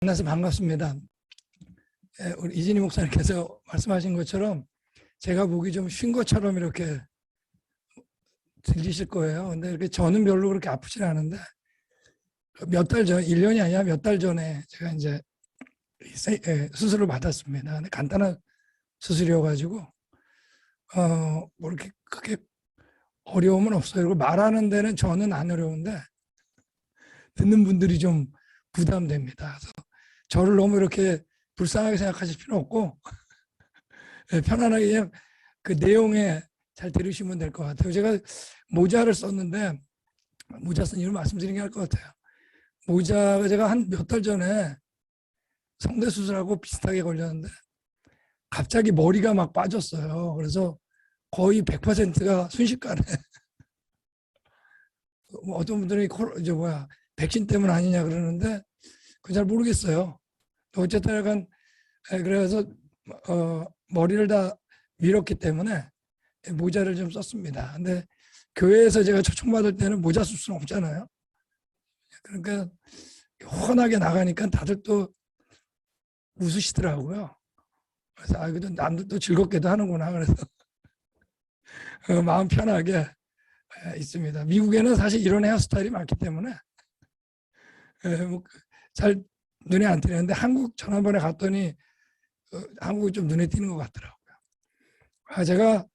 만나서 반갑습니다. 우리 이진희 목사님께서 말씀하신 것처럼 제가 보기 좀 쉰 것처럼 이렇게 들리실 거예요. 근데 이렇게 저는 별로 그렇게 아프진 않은데 몇 달 전, 1년이 아니라 몇 달 전에 제가 이제 수술을 받았습니다. 근데 간단한 수술이어가지고 뭐 이렇게 크게 어려움은 없어요. 그리고 말하는 데는 저는 안 어려운데 듣는 분들이 좀 부담됩니다. 그래서 저를 너무 이렇게 불쌍하게 생각하실 필요 없고 편안하게 그냥 그 내용에 잘 들으시면 될 것 같아요. 제가 모자를 썼는데 모자 쓴 이유를 말씀드리는 게 할 것 같아요. 모자가 제가 한 몇 달 전에 성대 수술하고 비슷하게 걸렸는데 갑자기 머리가 막 빠졌어요. 그래서 거의 100%가 순식간에 어떤 분들이 백신 때문 아니냐 그러는데 그건 잘 모르겠어요. 어쨌든 약간 그래서 머리를 다 밀었기 때문에 모자를 좀 썼습니다. 근데 교회에서 제가 초청받을 때는 모자 쓸 수는 없잖아요. 그러니까 훤하게 나가니까 다들 또 웃으시더라고요. 그래서 그래도 남들도 즐겁게도 하는구나. 그래서 마음 편하게 있습니다. 미국에는 사실 이런 헤어스타일이 많기 때문에 잘 눈에 안 띄는데 한국 지난번에 갔더니 한국이 좀 눈에 띄는 것 같더라고요. 제가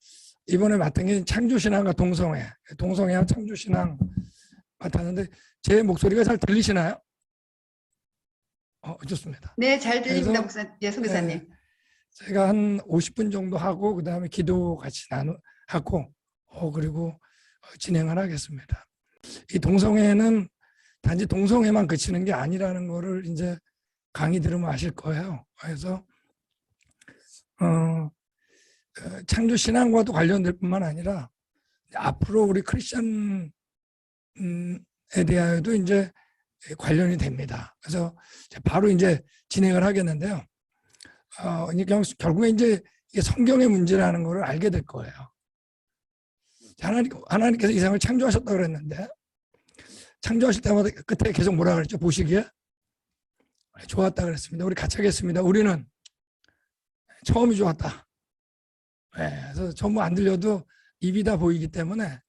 이번에 맡은 게 창조신앙과 동성애와 창조신앙 맡았는데 제 목소리가 잘 들리시나요? 좋습니다. 네, 잘 들립니다, 선교사님. 제가 한 50분 정도 하고 그다음에 기도 같이 하고 그리고 진행을 하겠습니다. 이 동성애는 단지 동성애만 그치는 게 아니라는 거를 이제 강의 들으면 아실 거예요. 그래서 창조 신앙과도 관련될 뿐만 아니라 앞으로 우리 크리스천에 대하여도 이제 관련이 됩니다. 그래서 바로 이제 진행을 하겠는데요. 결국에 이제 이게 성경의 문제라는 것을 알게 될 거예요. 하나님께서 이 세상을 창조하셨다고 그랬는데 창조하실 때마다 끝에 계속 뭐라 그랬죠? 보시기에 좋았다 그랬습니다. 우리 같이 하겠습니다. 우리는 처음이 좋았다. 그래서 전부 안 들려도 입이 다 보이기 때문에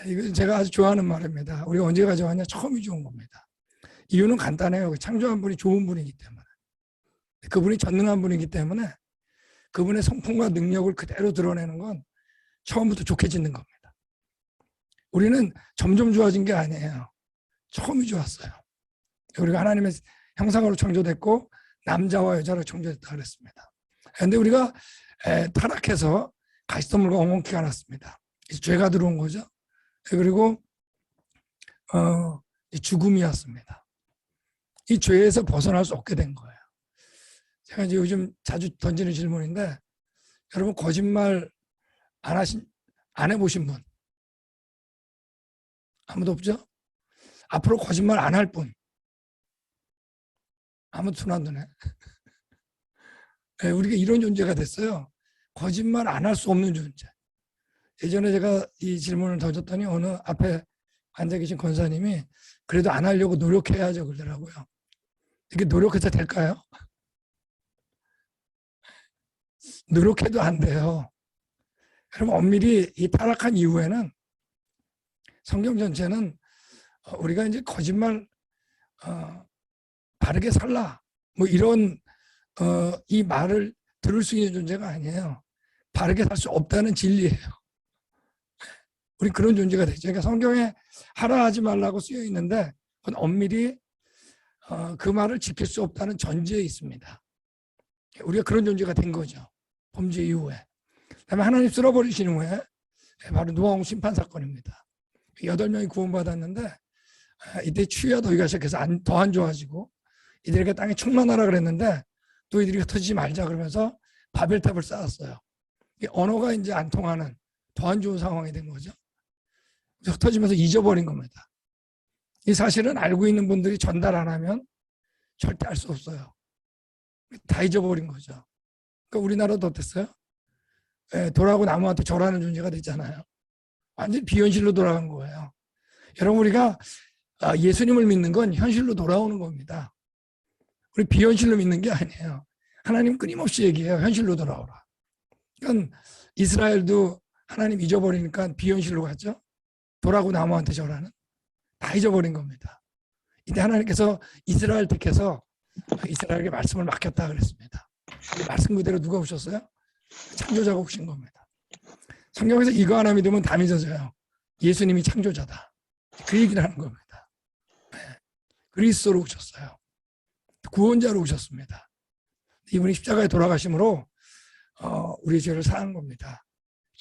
이건 제가 아주 좋아하는 말입니다. 우리가 언제가 좋았냐? 처음이 좋은 겁니다. 이유는 간단해요. 창조한 분이 좋은 분이기 때문에. 그분이 전능한 분이기 때문에 그분의 성품과 능력을 그대로 드러내는 건 처음부터 좋게 짓는 겁니다. 우리는 점점 좋아진 게 아니에요. 처음이 좋았어요. 우리가 하나님의 형상으로 창조됐고 남자와 여자로 창조됐다 그랬습니다. 그런데 우리가 타락해서 가시덤불과 엉겅퀴가 났습니다. 죄가 들어온 거죠. 그리고 죽음이었습니다. 이 죄에서 벗어날 수 없게 된 거예요. 제가 이제 요즘 자주 던지는 질문인데 여러분 거짓말 안 해보신 분 아무도 없죠? 앞으로 거짓말 안 할 분 아무도 손 안 드네. 우리가 이런 존재가 됐어요. 거짓말 안 할 수 없는 존재. 예전에 제가 이 질문을 던졌더니 어느 앞에 앉아 계신 권사님이 그래도 안 하려고 노력해야죠 그러더라고요. 이게 노력해서 될까요? 노력해도 안 돼요. 그럼 엄밀히 이 타락한 이후에는 성경 전체는 우리가 이제 거짓말 바르게 살라 뭐 이런 이 말을 들을 수 있는 존재가 아니에요. 바르게 살 수 없다는 진리예요. 우리 그런 존재가 되죠. 그러니까 성경에 하라 하지 말라고 쓰여 있는데 그건 엄밀히 그 말을 지킬 수 없다는 전제에 있습니다. 우리가 그런 존재가 된 거죠. 범죄 이후에. 그다음에 하나님 쓸어버리신 후에 바로 노아홍 심판 사건입니다. 8명이 구원받았는데 이때 추위가 더위가 시작해서 더 안 좋아지고 이들에게 땅에 충만하라 그랬는데 또 이들이 흩어지지 말자 그러면서 바벨탑을 쌓았어요. 언어가 이제 안 통하는 더 안 좋은 상황이 된 거죠. 흩어지면서 잊어버린 겁니다. 이 사실은 알고 있는 분들이 전달 안 하면 절대 알 수 없어요. 다 잊어버린 거죠. 그러니까 우리나라도 어땠어요? 돌하고 나무한테 절하는 존재가 됐잖아요. 완전히 비현실로 돌아간 거예요. 여러분 우리가 예수님을 믿는 건 현실로 돌아오는 겁니다. 우리 비현실로 믿는 게 아니에요. 하나님 끊임없이 얘기해요. 현실로 돌아오라. 그러니까 이스라엘도 하나님 잊어버리니까 비현실로 갔죠. 돌아고 나무한테 절하는. 다 잊어버린 겁니다. 이때 하나님께서 이스라엘 택해서 이스라엘에게 말씀을 맡겼다 그랬습니다. 말씀 그대로 누가 오셨어요? 창조자가 오신 겁니다. 성경에서 이거 하나 믿으면 다 믿어져요. 예수님이 창조자다. 그 얘기를 하는 겁니다. 그리스도로 오셨어요. 구원자로 오셨습니다. 이분이 십자가에 돌아가심으로 우리 죄를 사한 겁니다.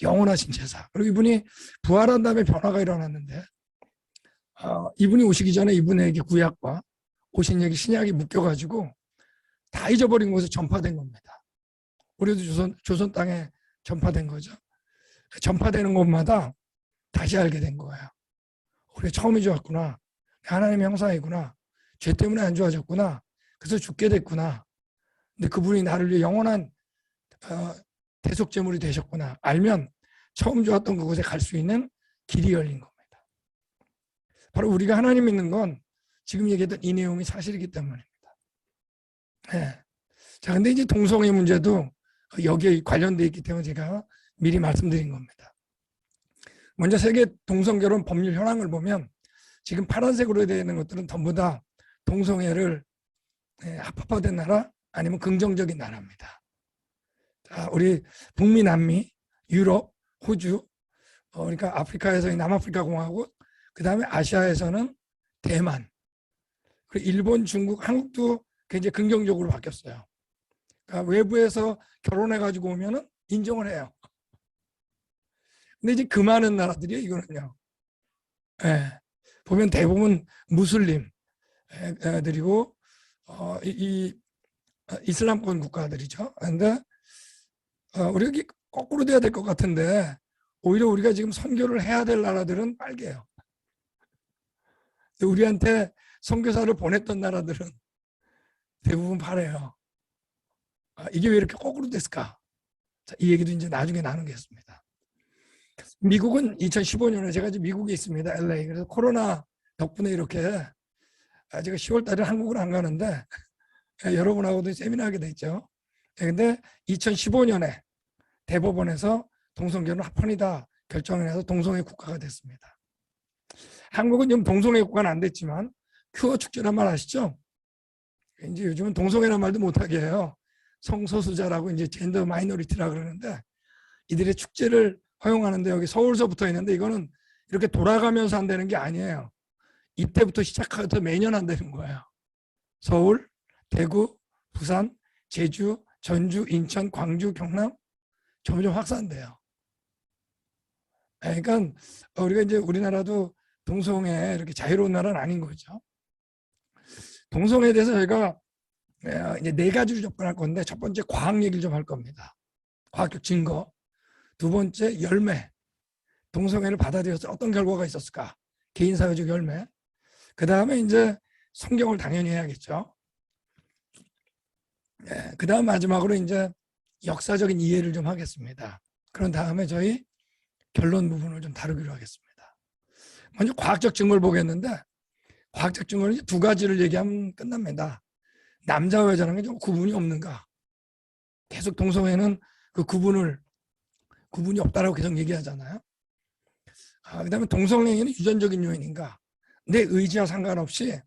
영원하신 제사. 그리고 이분이 부활한 다음에 변화가 일어났는데 이분이 오시기 전에 이분에게 구약과 오신 얘기 신약이 묶여가지고 다 잊어버린 곳에 전파된 겁니다. 우리도 조선 땅에 전파된 거죠. 전파되는 곳마다 다시 알게 된 거예요. 우리가 처음이 좋았구나. 하나님의 형상이구나. 죄 때문에 안 좋아졌구나. 그래서 죽게 됐구나. 근데 그분이 나를 위해 영원한 대속제물이 되셨구나. 알면 처음 좋았던 그곳에 갈 수 있는 길이 열린 겁니다. 바로 우리가 하나님 믿는 건 지금 얘기했던 이 내용이 사실이기 때문입니다. 네. 자, 근데 이제 동성애 문제도 여기에 관련되어 있기 때문에 제가 미리 말씀드린 겁니다. 먼저 세계 동성결혼 법률 현황을 보면 지금 파란색으로 되어 있는 것들은 전부 다 동성애를 합법화된 나라 아니면 긍정적인 나라입니다. 자, 우리 북미, 남미, 유럽, 호주, 그러니까 아프리카에서의 남아프리카 공화국, 그 다음에 아시아에서는 대만, 그리고 일본, 중국, 한국도 굉장히 긍정적으로 바뀌었어요. 그러니까 외부에서 결혼해가지고 오면은 인정을 해요. 근데 이제 그 많은 나라들이요, 이거는요. 예, 보면 대부분 무슬림들이고 이슬람권 국가들이죠. 그런데 우리가 거꾸로 돼야 될 것 같은데 오히려 우리가 지금 선교를 해야 될 나라들은 빨개요. 우리한테 선교사를 보냈던 나라들은 대부분 파래요. 이게 왜 이렇게 거꾸로 됐을까? 자, 이 얘기도 이제 나중에 나누겠습니다. 미국은 2015년에 제가 지금 미국에 있습니다. LA. 그래서 코로나 덕분에 이렇게 제가 10월 달에 한국을 안 가는데 여러분하고도 세미나하게 됐죠. 근데 2015년에 대법원에서 동성결혼 합헌이다 결정을 해서 동성애 국가가 됐습니다. 한국은 지금 동성애 국가는 안 됐지만 큐어 축제란 말 아시죠? 이제 요즘은 동성애란 말도 못하게 해요. 성소수자라고 이제 젠더 마이너리티라 그러는데 이들의 축제를 허용하는데 여기 서울서 붙어 있는데 이거는 이렇게 돌아가면서 한다는 게 아니에요. 이때부터 시작해서 매년 한다는 거예요. 서울, 대구, 부산, 제주, 전주, 인천, 광주, 경남 점점 확산돼요. 그러니까 우리가 이제 우리나라도 동성애 이렇게 자유로운 나라는 아닌 거죠. 동성애에 대해서 저희가 이제 4가지로 접근할 건데 첫 번째 과학 얘기를 좀 할 겁니다. 과학적 증거. 두 번째 열매. 동성애를 받아들여서 어떤 결과가 있었을까? 개인사회적 열매. 그 다음에 이제 성경을 당연히 해야겠죠. 그 다음 마지막으로 이제 역사적인 이해를 좀 하겠습니다. 그런 다음에 저희 결론 부분을 좀 다루기로 하겠습니다. 먼저 과학적 증거를 보겠는데 과학적 증거는 이제 2가지를 얘기하면 끝납니다. 남자와 여자라는 게 좀 구분이 없는가? 계속 동성애는 그 구분이 없다라고 계속 얘기하잖아요. 그다음에 동성애는 유전적인 요인인가? 내 의지와 상관없이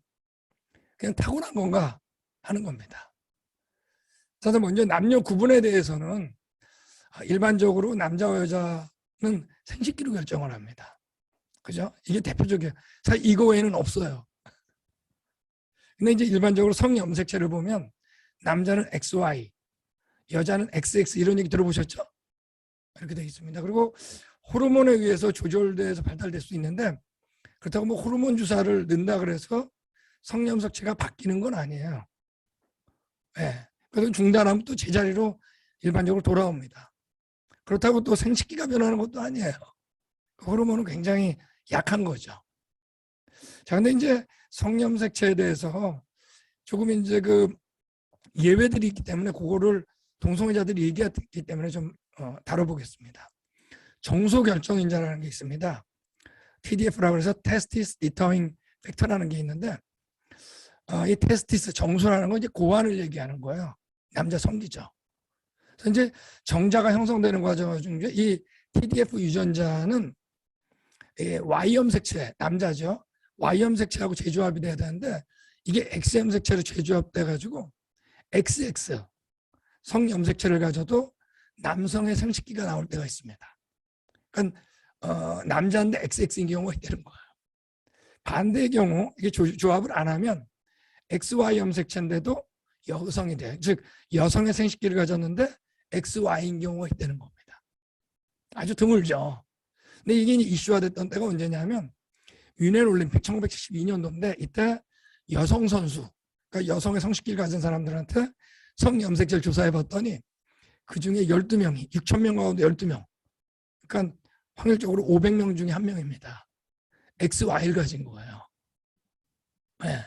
그냥 타고난 건가 하는 겁니다. 그래서 먼저 남녀 구분에 대해서는 일반적으로 남자와 여자는 생식기로 결정을 합니다. 그죠? 이게 대표적이에요. 사실 이거 외에는 없어요. 근데 이제 일반적으로 성염색체를 보면 남자는 XY, 여자는 XX 이런 얘기 들어보셨죠? 이렇게 되어 있습니다. 그리고 호르몬에 의해서 조절돼서 발달될 수 있는데 그렇다고 뭐 호르몬 주사를 넣는다 그래서 성염색체가 바뀌는 건 아니에요. 네. 그래서 중단하면 또 제자리로 일반적으로 돌아옵니다. 그렇다고 또 생식기가 변하는 것도 아니에요. 호르몬은 굉장히 약한 거죠. 자, 근데 이제 성염색체에 대해서 조금 이제 그 예외들이 있기 때문에 그거를 동성애자들이 얘기했기 때문에 좀 다뤄보겠습니다. 정소결정인자라는 게 있습니다. TDF라고 해서 Testis Determining Factor라는 게 있는데 이 테스티스 정수라는 건 이제 고환을 얘기하는 거예요. 남자 성기죠. 그래서 이제 정자가 형성되는 과정 중에 이 TDF 유전자는 Y염색체 남자죠. Y염색체하고 재조합이 돼야 되는데 이게 X염색체로 재조합돼 가지고 XX 성염색체를 가져도 남성의 생식기가 나올 때가 있습니다. 그러니까 남자인데 XX인 경우가 있다는 거예요. 반대의 경우 이게 조합을 안 하면 XY 염색체인데도 여성이 돼요. 즉 여성의 생식기를 가졌는데 XY인 경우가 있다는 겁니다. 아주 드물죠. 근데 이게 이슈화됐던 때가 언제냐면 뮌헨 올림픽 1972년도인데 이때 여성 선수, 그러니까 여성의 성식기를 가진 사람들한테 성염색체를 조사해 봤더니 그중에 12명이 6,000명 가운데 12명, 그러니까 확률적으로 500명 중에 1명입니다. XY를 가진 거예요. 네.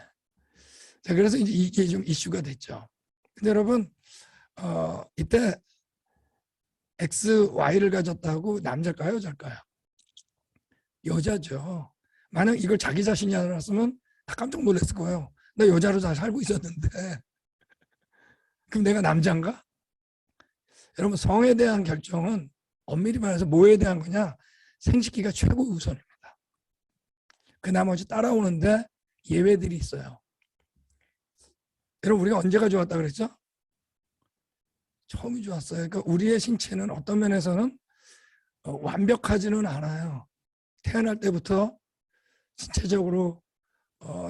자, 그래서 이제 이게 좀 이슈가 됐죠. 근데 여러분, 이때 XY를 가졌다고 남자일까요, 여자일까요? 여자죠. 만약 이걸 자기 자신이 알았으면 다 깜짝 놀랐을 거예요. 나 여자로 잘 살고 있었는데 그럼 내가 남자인가? 여러분, 성에 대한 결정은 엄밀히 말해서 뭐에 대한 거냐? 생식기가 최고 우선입니다. 그 나머지 따라오는데 예외들이 있어요. 여러분, 우리가 언제가 좋았다 그랬죠? 처음이 좋았어요. 그러니까 우리의 신체는 어떤 면에서는 완벽하지는 않아요. 태어날 때부터 신체적으로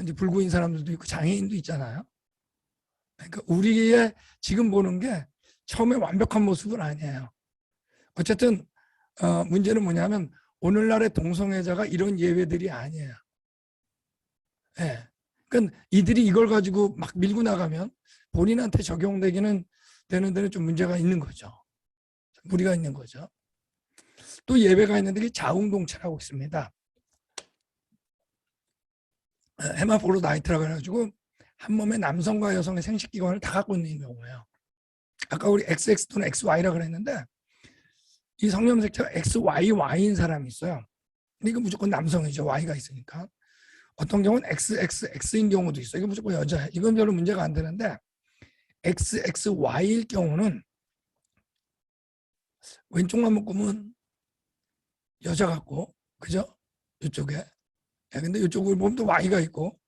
이제 불구인 사람들도 있고 장애인도 있잖아요. 그러니까 우리의 지금 보는 게 처음에 완벽한 모습은 아니에요. 어쨌든 문제는 뭐냐면 오늘날의 동성애자가 이런 예외들이 아니에요. 예. 그러니까 이들이 이걸 가지고 막 밀고 나가면 본인한테 적용되기는 되는 데는 좀 문제가 있는 거죠. 무리가 있는 거죠. 또 예외가 있는데 이게 자웅동체라고 있습니다. 헤마포로다이트라고 해가지고 한 몸에 남성과 여성의 생식기관을 다 갖고 있는 경우예요. 아까 우리 XX 또는 XY라고 그랬는데 이 성염색체가 XYY인 사람이 있어요. 근데 이거 무조건 남성이죠. Y가 있으니까. 어떤 경우는 XXX인 경우도 있어요. 이거 무조건 여자예요. 이건 별로 문제가 안 되는데 XXY일 경우는 왼쪽만 묶으면 여자 같고, 그죠? 이쪽에. 근데 이쪽을 보면 또 Y가 있고.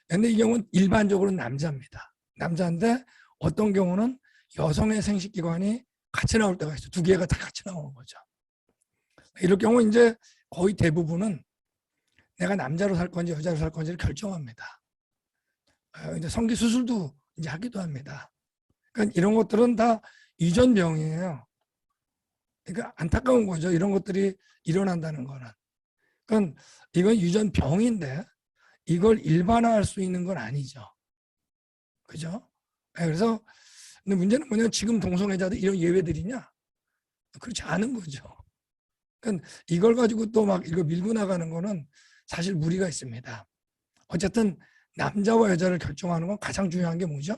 근데 이 경우는 일반적으로 남자입니다. 남자인데 어떤 경우는 여성의 생식기관이 같이 나올 때가 있어요. 두 개가 다 같이 나오는 거죠. 이럴 경우 이제 거의 대부분은 내가 남자로 살 건지 여자로 살 건지를 결정합니다. 이제 성기 수술도 이제 하기도 합니다. 그러니까 이런 것들은 다 유전병이에요. 그러니까 안타까운 거죠. 이런 것들이 일어난다는 거는. 그러니까 이건 유전병인데 이걸 일반화할 수 있는 건 아니죠. 그죠? 그래서 근데 문제는 뭐냐면 지금 동성애자들 이런 예외들이냐? 그렇지 않은 거죠. 그러니까 이걸 가지고 또 막 이거 밀고 나가는 거는 사실 무리가 있습니다. 어쨌든 남자와 여자를 결정하는 건 가장 중요한 게 뭐죠?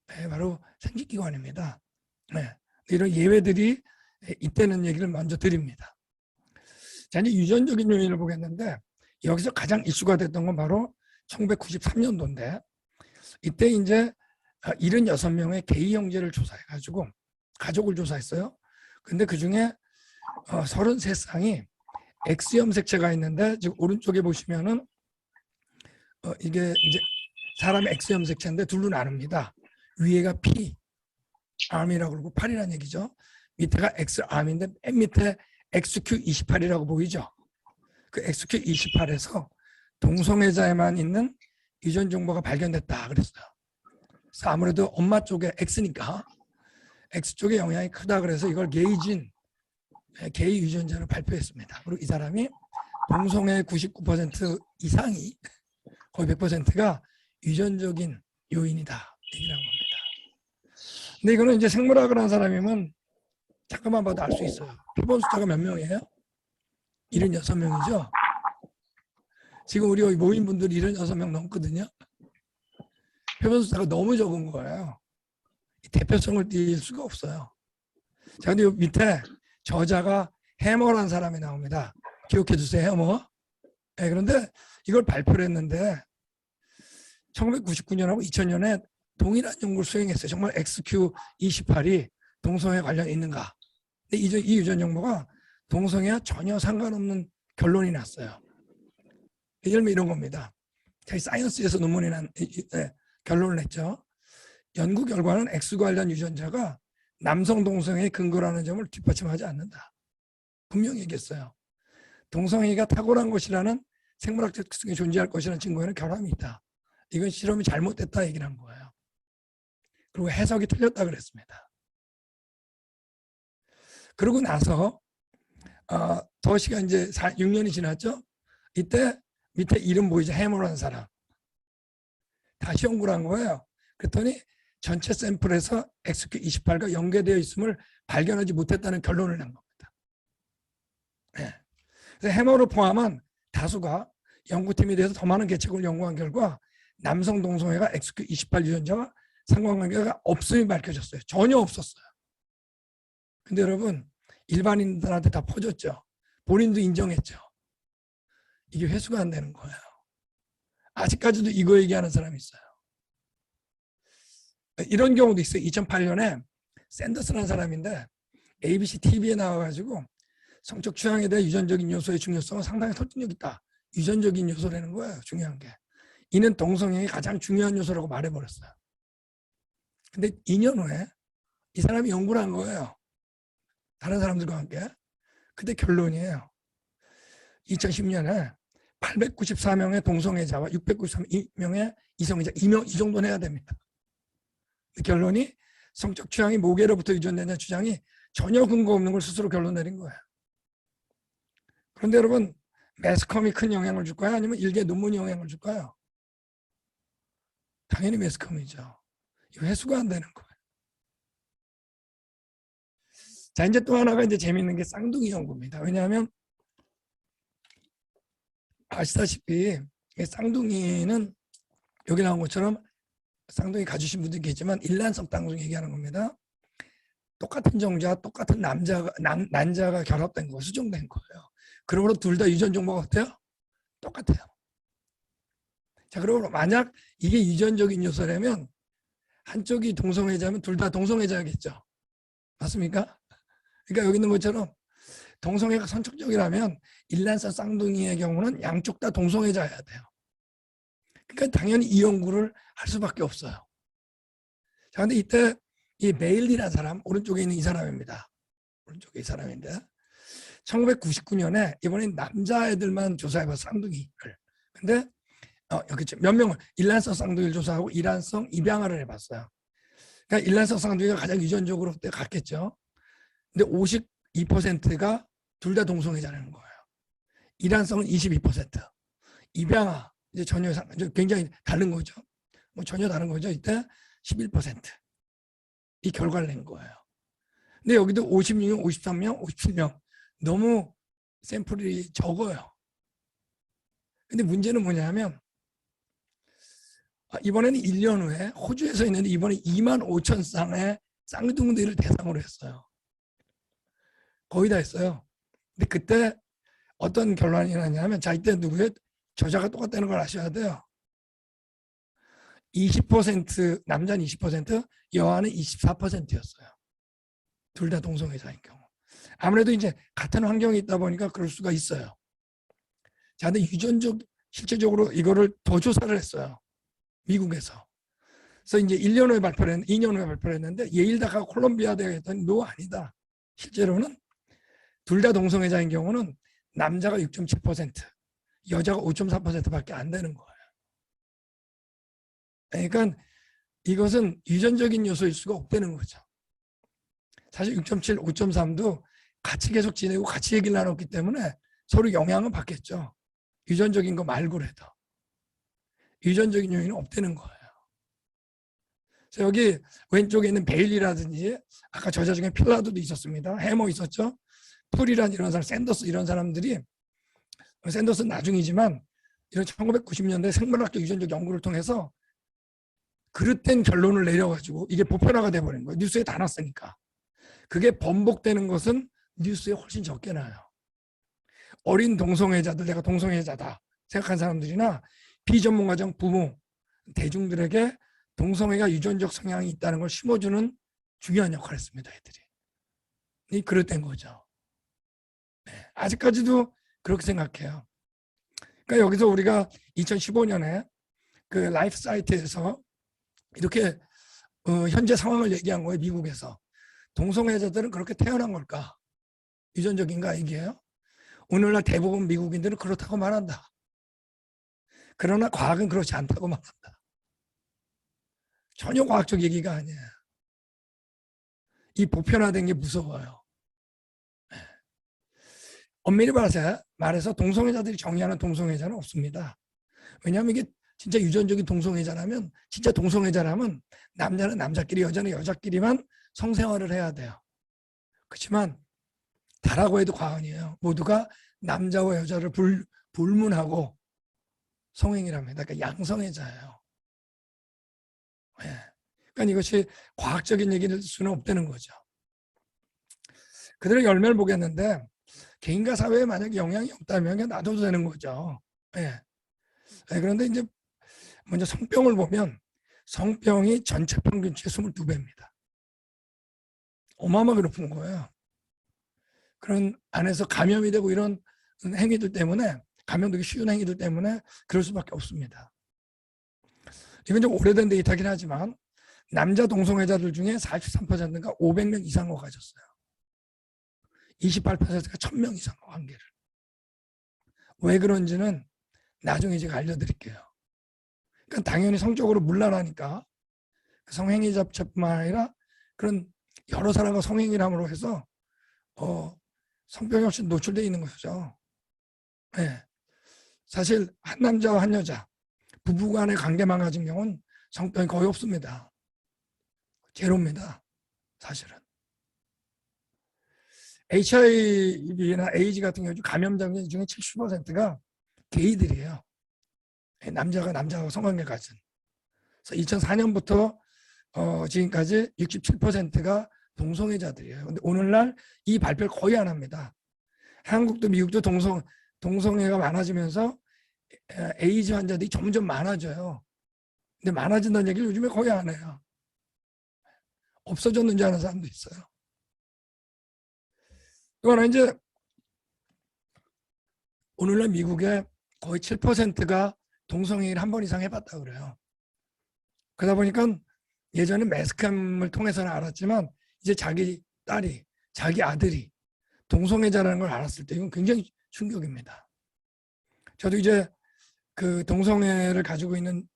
네, 바로 생식기관입니다. 네, 이런 예외들이 있다는 얘기를 먼저 드립니다. 자, 이제 유전적인 요인을 보겠는데 여기서 가장 이슈가 됐던 건 바로 1993년도인데 이때 이제 76명의 게이 형제를 조사해가지고 가족을 조사했어요. 근데 그중에 33쌍이 X염색체가 있는데 지금 오른쪽에 보시면은 이게 이제 사람의 X염색체인데 둘로 나눕니다. 위에가 P, arm이라고 그러고 8이라는 얘기죠. 밑에가 X, arm인데 맨 밑에 XQ28이라고 보이죠. 그 XQ28에서 동성애자에만 있는 유전 정보가 발견됐다 그랬어요. 그래서 아무래도 엄마 쪽에 X니까 X 쪽에 영향이 크다 그래서 이걸 게이진, 게이 유전자로 발표했습니다. 그리고 이 사람이 동성애 99% 이상이 거의 100%가 유전적인 요인이다 얘기를 한 겁니다. 근데 이거는 이제 생물학을 한 사람이면 잠깐만 봐도 알 수 있어요. 표본 숫자가 몇 명이에요? 76명이죠. 지금 우리 모인 분들이 76명 넘거든요. 표본 숫자가 너무 적은 거예요. 대표성을 띌 수가 없어요. 자, 근데 밑에 저자가 해머라는 사람이 나옵니다. 기억해 주세요, 해머. 네, 그런데 이걸 발표를 했는데 1999년하고 2000년에 동일한 연구를 수행했어요. 정말 XQ28이 동성애 관련이 있는가. 근데 이 유전 정보가 동성애와 전혀 상관없는 결론이 났어요. 예를 들면 이런 겁니다. 저희 사이언스에서 논문이 결론을 냈죠. 연구 결과는 X 관련 유전자가 남성 동성애의 근거라는 점을 뒷받침하지 않는다. 분명히 얘기했어요. 동성애가 탁월한 것이라는 생물학적 특성이 존재할 것이라는 증거에는 결함이 있다. 이건 실험이 잘못됐다 얘기를 한 거예요. 그리고 해석이 틀렸다 그랬습니다. 그러고 나서 더 시간 이제 6년이 지났죠. 이때 밑에 이름 보이죠? 해머라는 사람. 다시 연구를 한 거예요. 그랬더니 전체 샘플에서 XQ28과 연계되어 있음을 발견하지 못했다는 결론을 낸 겁니다. 네. 그래서 해머를 포함한 다수가 연구팀에 대해서 더 많은 계책을 연구한 결과 남성 동성애가 XQ28 유전자와 상관관계가 없음이 밝혀졌어요. 전혀 없었어요. 근데 여러분 일반인들한테 다 퍼졌죠. 본인도 인정했죠. 이게 회수가 안 되는 거예요. 아직까지도 이거 얘기하는 사람이 있어요. 이런 경우도 있어요. 2008년에 샌더스라는 사람인데 ABC TV에 나와가지고 성적 취향에 대해 유전적인 요소의 중요성은 상당히 설득력 있다. 유전적인 요소라는 거예요. 중요한 게. 이는 동성애의 가장 중요한 요소라고 말해버렸어요. 근데 2년 후에 이 사람이 연구를 한 거예요. 다른 사람들과 함께. 그때 결론이에요. 2010년에 894명의 동성애자와 693명의 이성애자, 이 정도는 해야 됩니다. 결론이 성적 취향이 모계로부터 유전되는 주장이 전혀 근거 없는 걸 스스로 결론 내린 거예요. 그런데 여러분 매스컴이 큰 영향을 줄까요? 아니면 일개 논문이 영향을 줄까요? 당연히 매스컴이죠. 이거 회수가 안 되는 거예요. 자, 이제 또 하나가 이제 재밌는 게 쌍둥이 연구입니다. 왜냐하면 아시다시피 쌍둥이는 여기 나온 것처럼 쌍둥이 가지신 분들이 계시지만 일란성 쌍둥이 얘기하는 겁니다. 똑같은 정자와 똑같은 난자가 결합된 거, 수정된 거예요. 그러므로 둘 다 유전 정보가 어때요? 똑같아요. 자, 그러므로 만약 이게 유전적인 요소라면 한쪽이 동성애자면 둘 다 동성애자겠죠. 맞습니까? 그러니까 여기 있는 것처럼 동성애가 선천적이라면 일란성 쌍둥이의 경우는 양쪽 다 동성애자여야 돼요. 그러니까 당연히 이 연구를 할 수밖에 없어요. 자, 근데 이때 이 메일리라는 사람, 오른쪽에 있는 이 사람입니다. 오른쪽에 이 사람인데 1999년에 이번엔 남자애들만 조사해봐 쌍둥이를. 근데 여기 몇 명을 일란성 쌍둥이를 조사하고 일란성 입양아를 해봤어요. 그러니까 일란성 쌍둥이가 가장 유전적으로 그때 같겠죠. 근데 52%가 둘 다 동성애자라는 거예요. 일란성은 22%. 입양아 이제 전혀 굉장히 다른 거죠. 뭐 전혀 다른 거죠. 이때 11%. 이 결과를 낸 거예요. 근데 여기도 56명, 53명, 57명. 너무 샘플이 적어요. 근데 문제는 뭐냐면 이번에는 1년 후에 호주에서 있는데 이번에 25,000쌍의 쌍둥이들을 대상으로 했어요. 거의 다 했어요. 근데 그때 어떤 결론이 나냐면 자, 이때 누구예요? 저자가 똑같다는 걸 아셔야 돼요. 20% 남자는 20%, 여아는 24%였어요. 둘 다 동성애자인 경우. 아무래도 이제 같은 환경에 있다 보니까 그럴 수가 있어요. 자, 근데 실제적으로 이거를 더 조사를 했어요. 미국에서. 그래서 이제 2년 후에 발표를 했는데 예일대가 콜롬비아 대학에 했더니 노 아니다. 실제로는 둘 다 동성애자인 경우는 남자가 6.7%, 여자가 5.4%밖에 안 되는 거예요. 그러니까 이것은 유전적인 요소일 수가 없다는 거죠. 사실 6.7, 5.3도 같이 계속 지내고 같이 얘기를 나눴기 때문에 서로 영향은 받겠죠. 유전적인 거 말고라도. 유전적인 요인은 없다는 거예요. 그래서 여기 왼쪽에 있는 베일리라든지 아까 저자 중에 필라도도 있었습니다. 해머 있었죠. 풀이란 이런 사람, 샌더스 이런 사람들이 샌더스는 나중이지만 이런 1990년대 생물학적 유전적 연구를 통해서 그릇된 결론을 내려가지고 이게 보편화가 돼버린 거예요. 뉴스에 다 났으니까. 그게 번복되는 것은 뉴스에 훨씬 적게 나요. 어린 동성애자들, 내가 동성애자다 생각한 사람들이나 비전문가적 부모, 대중들에게 동성애가 유전적 성향이 있다는 걸 심어주는 중요한 역할을 했습니다. 애들이. 그릇된 거죠. 네, 아직까지도 그렇게 생각해요. 그러니까 여기서 우리가 2015년에 그 라이프 사이트에서 이렇게 현재 상황을 얘기한 거예요. 미국에서. 동성애자들은 그렇게 태어난 걸까? 유전적인가 이게요? 오늘날 대부분 미국인들은 그렇다고 말한다. 그러나 과학은 그렇지 않다고 말한다. 전혀 과학적 얘기가 아니에요. 이 보편화된 게 무서워요. 엄밀히 말해서 동성애자들이 정의하는 동성애자는 없습니다. 왜냐하면 이게 진짜 유전적인 동성애자라면, 진짜 동성애자라면 남자는 남자끼리, 여자는 여자끼리만 성생활을 해야 돼요. 그렇지만 다라고 해도 과언이에요. 모두가 남자와 여자를 불문하고 성행위를 합니다. 그러니까 양성애자예요. 네. 그러니까 이것이 과학적인 얘기일 수는 없다는 거죠. 그들의 열매를 보겠는데 개인과 사회에 만약에 영향이 없다면 놔둬도 되는 거죠. 네. 네, 그런데 이제 먼저 성병을 보면 성병이 전체 평균치의 22배입니다. 어마어마하게 높은 거예요. 그런 안에서 감염이 되고 이런 행위들 때문에, 감염되기 쉬운 행위들 때문에 그럴 수밖에 없습니다. 이건 좀 오래된 데이터긴 하지만 남자 동성애자들 중에 43%가 500명 이상과 가졌어요. 28%가 1000명 이상과 관계를. 왜 그런지는 나중에 제가 알려드릴게요. 그러니까 당연히 성적으로 문란하니까 성행위 자체뿐만 아니라 그런 여러 사람과 성행위를 함으로 해서 성병이 훨씬 노출되어 있는 것이죠. 네. 사실 한 남자와 한 여자 부부 간의 관계만 가진 경우는 성병이 거의 없습니다. 제로입니다. 사실은. HIV나 AIDS 같은 경우 감염자 중에 70%가 게이들이에요. 남자가 남자하고 성관계 가진. 그래서 2004년부터 지금까지 67%가 동성애자들이에요. 근데 오늘날 이 발표를 거의 안 합니다. 한국도 미국도 동성애가 많아지면서 에이즈 환자들이 점점 많아져요. 근데 많아진다는 얘기를 요즘에 거의 안 해요. 없어졌는지 아는 사람도 있어요. 또 하나 이제 오늘날 미국의 거의 7%가 동성애를 한 번 이상 해봤다 그래요. 그러다 보니까 예전에 매스컴을 통해서는 알았지만 이제 자기 딸이, 자기 아들이 동성애자라는 걸 알았을 때 이건 굉장히 충격입니다. 저도 이제 그 동성애를 가지고 있는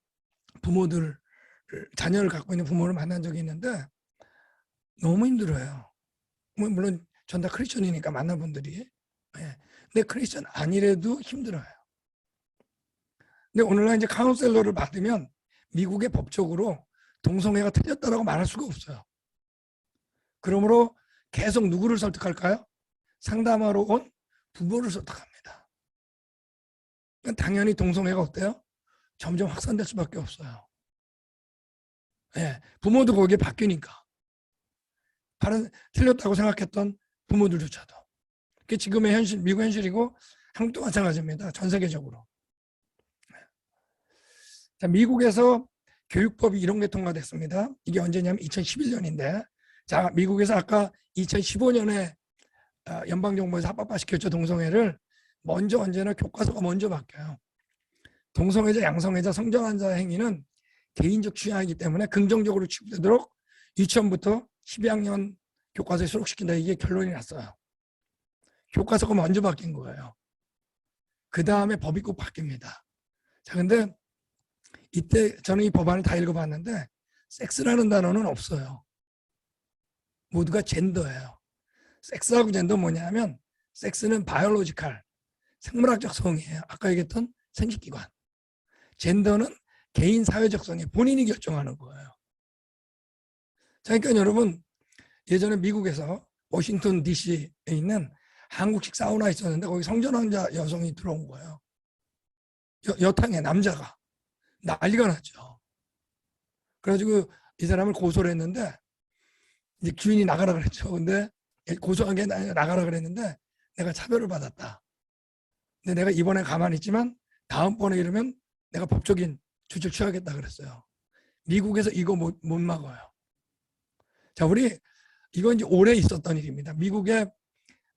부모들, 자녀를 갖고 있는 부모를 만난 적이 있는데 너무 힘들어요. 물론 전 다 크리스천이니까 만난 분들이. 근데 크리스천 아니래도 힘들어요. 근데 오늘날 이제 카운셀러를 받으면 미국의 법적으로 동성애가 틀렸다라고 말할 수가 없어요. 그러므로 계속 누구를 설득할까요? 상담하러 온 부모를 설득합니다. 그러니까 당연히 동성애가 어때요? 점점 확산될 수밖에 없어요. 부모도 거기에 바뀌니까. 틀렸다고 생각했던 부모들조차도. 그게 지금의 현실, 미국 현실이고 한국도 마찬가지입니다. 전 세계적으로. 자, 미국에서 교육법이 이런 게 통과됐습니다. 이게 언제냐면 2011년인데, 자, 미국에서 아까 2015년에 연방정부에서 합법화시켰죠. 동성애를. 먼저 언제나 교과서가 먼저 바뀌어요. 동성애자, 양성애자, 성전환자 행위는 개인적 취향이기 때문에 긍정적으로 취급되도록 유치원부터 12학년 교과서에 수록시킨다. 이게 결론이 났어요. 교과서가 먼저 바뀐 거예요. 그 다음에 법이 꼭 바뀝니다. 자, 근데 이때 저는 이 법안을 다 읽어봤는데 섹스라는 단어는 없어요. 모두가 젠더예요. 섹스하고 젠더 뭐냐면 섹스는 바이올로지컬, 생물학적 성이에요. 아까 얘기했던 생식기관. 젠더는 개인 사회적 성이 본인이 결정하는 거예요. 자, 그러니까 여러분 예전에 미국에서 워싱턴 DC에 있는 한국식 사우나 있었는데 거기 성전환자 여성이 들어온 거예요. 여탕에 남자가. 난리가 났죠. 그래가지고 이 사람을 고소를 했는데 이제 주인이 나가라 그랬죠. 근데 고소한 게 나가라 그랬는데 내가 차별을 받았다. 근데 내가 이번에 가만히 있지만 다음번에 이러면 내가 법적인 조치를 취하겠다 그랬어요. 미국에서 이거 못 막아요. 자, 우리 이건 이제 오래 있었던 일입니다. 미국에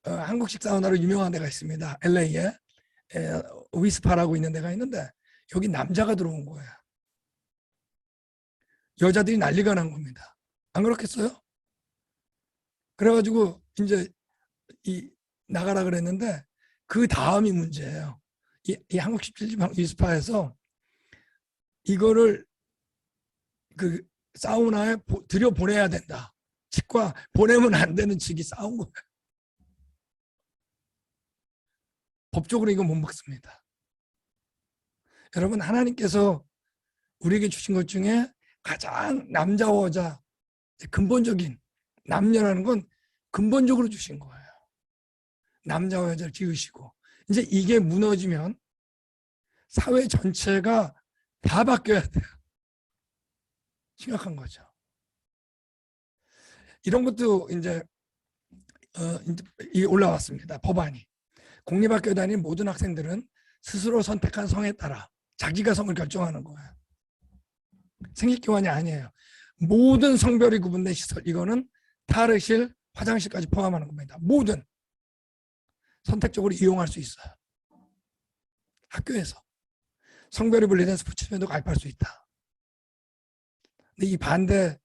한국식 사우나로 유명한 데가 있습니다. LA에 위스파라고 있는 데가 있는데 여기 남자가 들어온 거예요. 여자들이 난리가 난 겁니다. 안 그렇겠어요? 그래가지고 이제 나가라 그랬는데 그 다음이 문제예요. 이 한국식 위스파에서 이거를 그 사우나에 들여보내야 된다. 측과 보내면 안 되는 측이 싸운 거예요. 법적으로 이거 못 먹습니다. 여러분, 하나님께서 우리에게 주신 것 중에 가장 남자와 여자 근본적인, 남녀라는 건 근본적으로 주신 거예요. 남자와 여자를 지으시고 이제 이게 무너지면 사회 전체가 다 바뀌어야 돼요. 심각한 거죠. 이런 것도 이제 올라왔습니다. 법안이. 공립학교 다니는 모든 학생들은 스스로 선택한 성에 따라 자기가 성을 결정하는 거예요. 생식기관이 아니에요. 모든 성별이 구분된 시설, 이거는 탈의실, 화장실까지 포함하는 겁니다. 모든 선택적으로 이용할 수 있어요. 학교에서 성별이 분리된 스포츠팀에도 가입할 수 있다. 근데 이 반대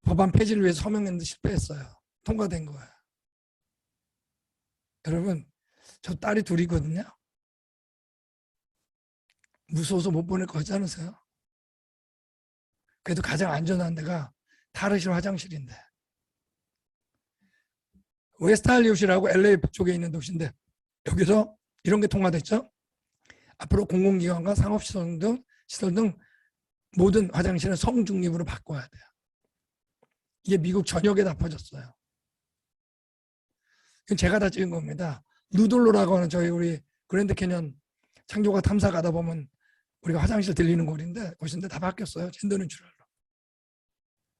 법안 폐지를 위해서 서명했는데 실패했어요. 통과된 거예요. 여러분, 저 딸이 둘이거든요. 무서워서 못 보낼 거 같지 않으세요? 그래도 가장 안전한 데가 탈의실 화장실인데. 웨스트할리우드라고 LA 북쪽에 있는 도시인데 여기서 이런 게 통과됐죠. 앞으로 공공기관과 상업시설 등 모든 화장실은 성중립으로 바꿔야 돼요. 이게 미국 전역에 다 퍼졌어요. 이건 제가 다 찍은 겁니다. 누돌로라고 하는 저희 우리 그랜드 캐년 창조가 탐사 가다 보면 우리가 화장실 들리는 곳인데 다 바뀌었어요. 젠더 뉴트럴로.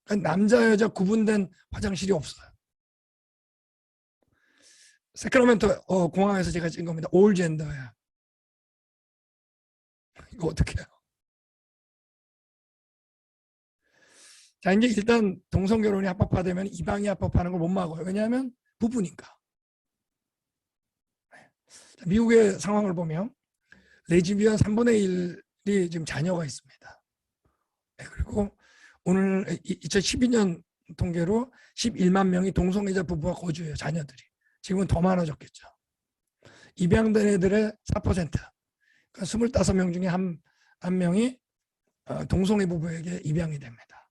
그러니까 남자 여자 구분된 화장실이 없어요. 세크라멘토 공항에서 제가 찍은 겁니다. 올 젠더야. 이거 어떻게 해요? 자, 이제 일단 동성결혼이 합법화되면 이방이 합법화하는 걸 못 막아요. 왜냐하면 부부니까. 미국의 상황을 보면 레즈비언 3분의 1이 지금 자녀가 있습니다. 그리고 오늘 2012년 통계로 11만 명이 동성애자 부부와 거주해요. 자녀들이. 지금은 더 많아졌겠죠. 입양된 애들의 4%. 그러니까 25명 중에 한 명이 동성애 부부에게 입양이 됩니다.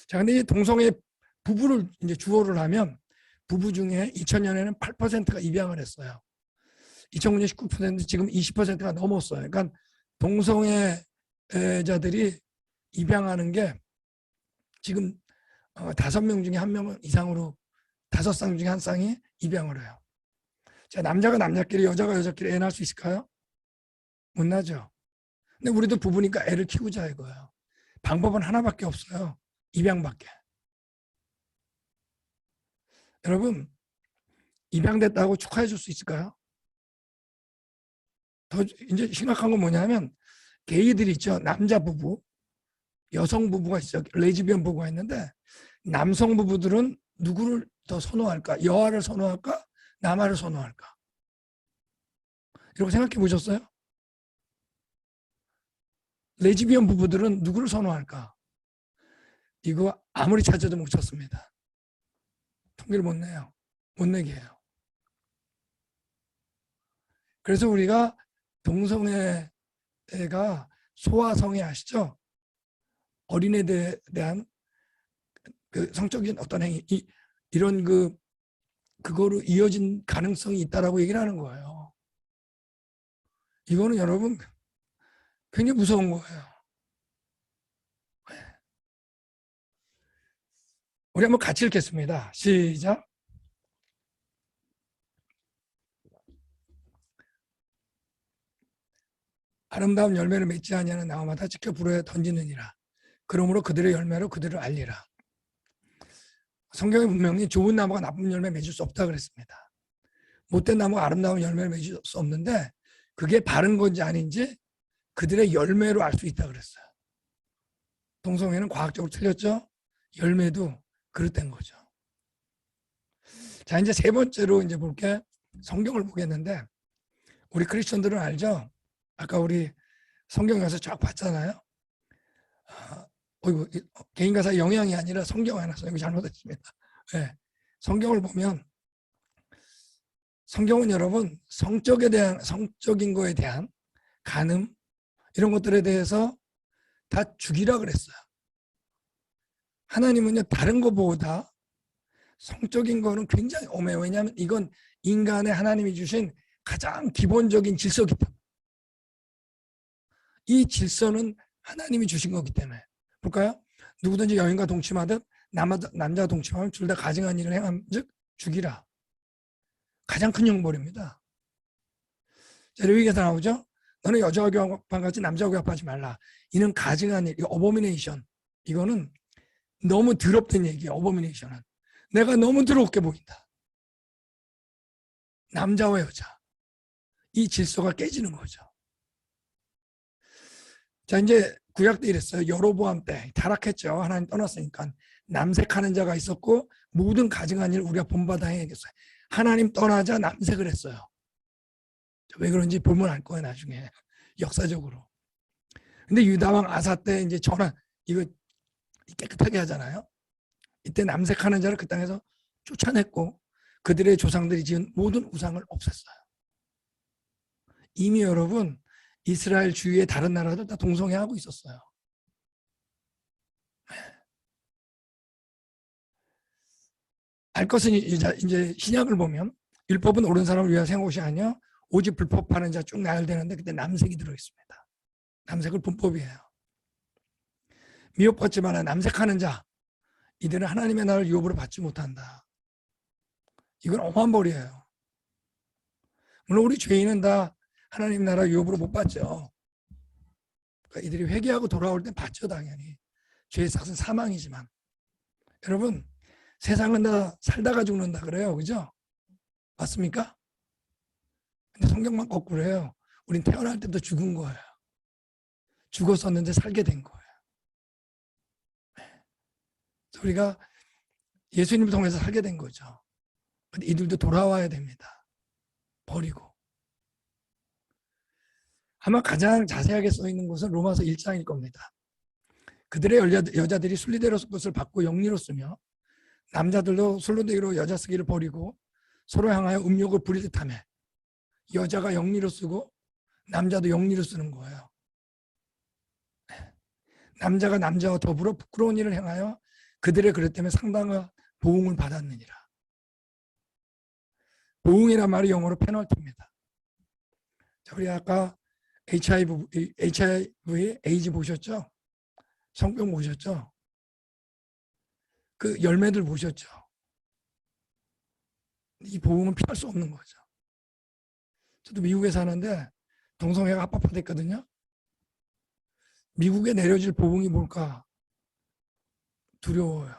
자, 근데 이 동성애 부부를 이제 주어를 하면 부부 중에 2000년에는 8%가 입양을 했어요. 2009년 19%, 지금 20%가 넘었어요. 그러니까 동성애자들이 입양하는 게 지금 5명 중에 1명 이상으로 5쌍 중에 1쌍이 입양을 해요. 자, 남자가 남자끼리 여자가 여자끼리 애 낳을 수 있을까요? 못 나죠. 근데 우리도 부부니까 애를 키우자 이거예요. 방법은 하나밖에 없어요. 입양밖에. 여러분, 입양됐다고 축하해 줄 수 있을까요? 더 이제 심각한 건 뭐냐면 게이들 있죠. 남자 부부, 여성 부부가 있죠. 레즈비언 부부가 있는데 남성 부부들은 누구를 더 선호할까? 여아를 선호할까? 남아를 선호할까? 이렇게 생각해 보셨어요? 레즈비언 부부들은 누구를 선호할까? 이거 아무리 찾아도 못 찾습니다. 통계를 못 내요. 못 내게 해요. 그래서 우리가 동성애가 소아성애 아시죠? 어린애들에 대한 그 성적인 어떤 행위, 이런 그거로 이어진 가능성이 있다라고 얘기를 하는 거예요. 이거는 여러분 굉장히 무서운 거예요. 우리 한번 같이 읽겠습니다. 시작. 아름다운 열매를 맺지 아니하는 나무마다 지켜 불에 던지느니라. 그러므로 그들의 열매로 그들을 알리라. 성경에 분명히 좋은 나무가 나쁜 열매 맺을 수 없다 그랬습니다. 못된 나무가 아름다운 열매를 맺을 수 없는데 그게 바른 건지 아닌지 그들의 열매로 알 수 있다 그랬어요. 동성애는 과학적으로 틀렸죠? 열매도 그릇된 거죠. 자, 이제 세 번째로 이제 볼게 성경을 보겠는데 우리 크리스천들은 알죠? 아까 우리 성경에서 쫙 봤잖아요. 개인가사 영향이 아니라 성경 하나 여기 잘못했습니다. 네. 성경을 보면 성경은 여러분 성적인 거에 대한 간음 이런 것들에 대해서 다 죽이라 그랬어요. 하나님은요 다른 것보다 성적인 거는 굉장히 엄해요. 왜냐하면 이건 인간의 하나님이 주신 가장 기본적인 질서이기 때문에 이 질서는 하나님이 주신 거기 때문에 볼까요? 누구든지 여인과 동침하듯 남자와 동침하면 둘 다 가증한 일을 행함 즉 죽이라. 가장 큰 형벌입니다. 레위기에서 나오죠. 너는 여자와 교합하지 남자와 교합하지 말라. 이는 가증한 일, 어버미네이션. 이거는 너무 더럽던 얘기예요. 어버미네이션은. 내가 너무 더럽게 보인다. 남자와 여자. 이 질서가 깨지는 거죠. 자, 이제 구약 때 이랬어요. 여로보암 때 타락했죠. 하나님 떠났으니까 남색하는 자가 있었고 모든 가증한 일 우리가 본받아 해야겠어요. 하나님 떠나자 남색을 했어요. 왜 그런지 보면 알 거예요, 나중에. 역사적으로. 근데 유다왕 아사 때 이제 전환, 이거 깨끗하게 하잖아요. 이때 남색하는 자를 그 땅에서 쫓아냈고 그들의 조상들이 지은 모든 우상을 없앴어요. 이미 여러분, 이스라엘 주위의 다른 나라들 다 동성애하고 있었어요. 알 것은 이제 신약을 보면 율법은 옳은 사람을 위하여 생한 것이 아니요 오직 불법하는 자 쭉 나열되는데 그때 남색이 들어있습니다. 남색을 불법이에요. 미혹받지 마라. 남색하는 자 이들은 하나님의 나라를 유업으로 받지 못한다. 이건 엄한 벌이에요. 물론 우리 죄인은 다 하나님 나라 유업으로 못 받죠. 그러니까 이들이 회개하고 돌아올 때 받죠, 당연히. 죄의 삭은 사망이지만. 여러분, 세상은 다 살다가 죽는다 그래요, 그죠? 맞습니까? 근데 성경만 거꾸로 해요. 우린 태어날 때도 죽은 거예요. 죽었었는데 살게 된 거예요. 우리가 예수님을 통해서 살게 된 거죠. 근데 이들도 돌아와야 됩니다. 버리고. 아마 가장 자세하게 써 있는 곳은 로마서 1장일 겁니다. 그들의 여자들이 순리대로 것을 받고 영리로 쓰며 남자들도 순리대로 여자 쓰기를 버리고 서로 향하여 음욕을 부리듯 하며 여자가 영리로 쓰고 남자도 영리로 쓰는 거예요. 남자가 남자와 더불어 부끄러운 일을 행하여 그들의 그릇 때문에 상당한 보응을 받았느니라. 보응이란 말이 영어로 페널티입니다. 자, 우리 아까 HIV, 에이즈 보셨죠? 성병 보셨죠? 그 열매들 보셨죠? 이 보응은 피할 수 없는 거죠. 저도 미국에 사는데 동성애가 합법화됐거든요. 미국에 내려질 보응이 뭘까? 두려워요.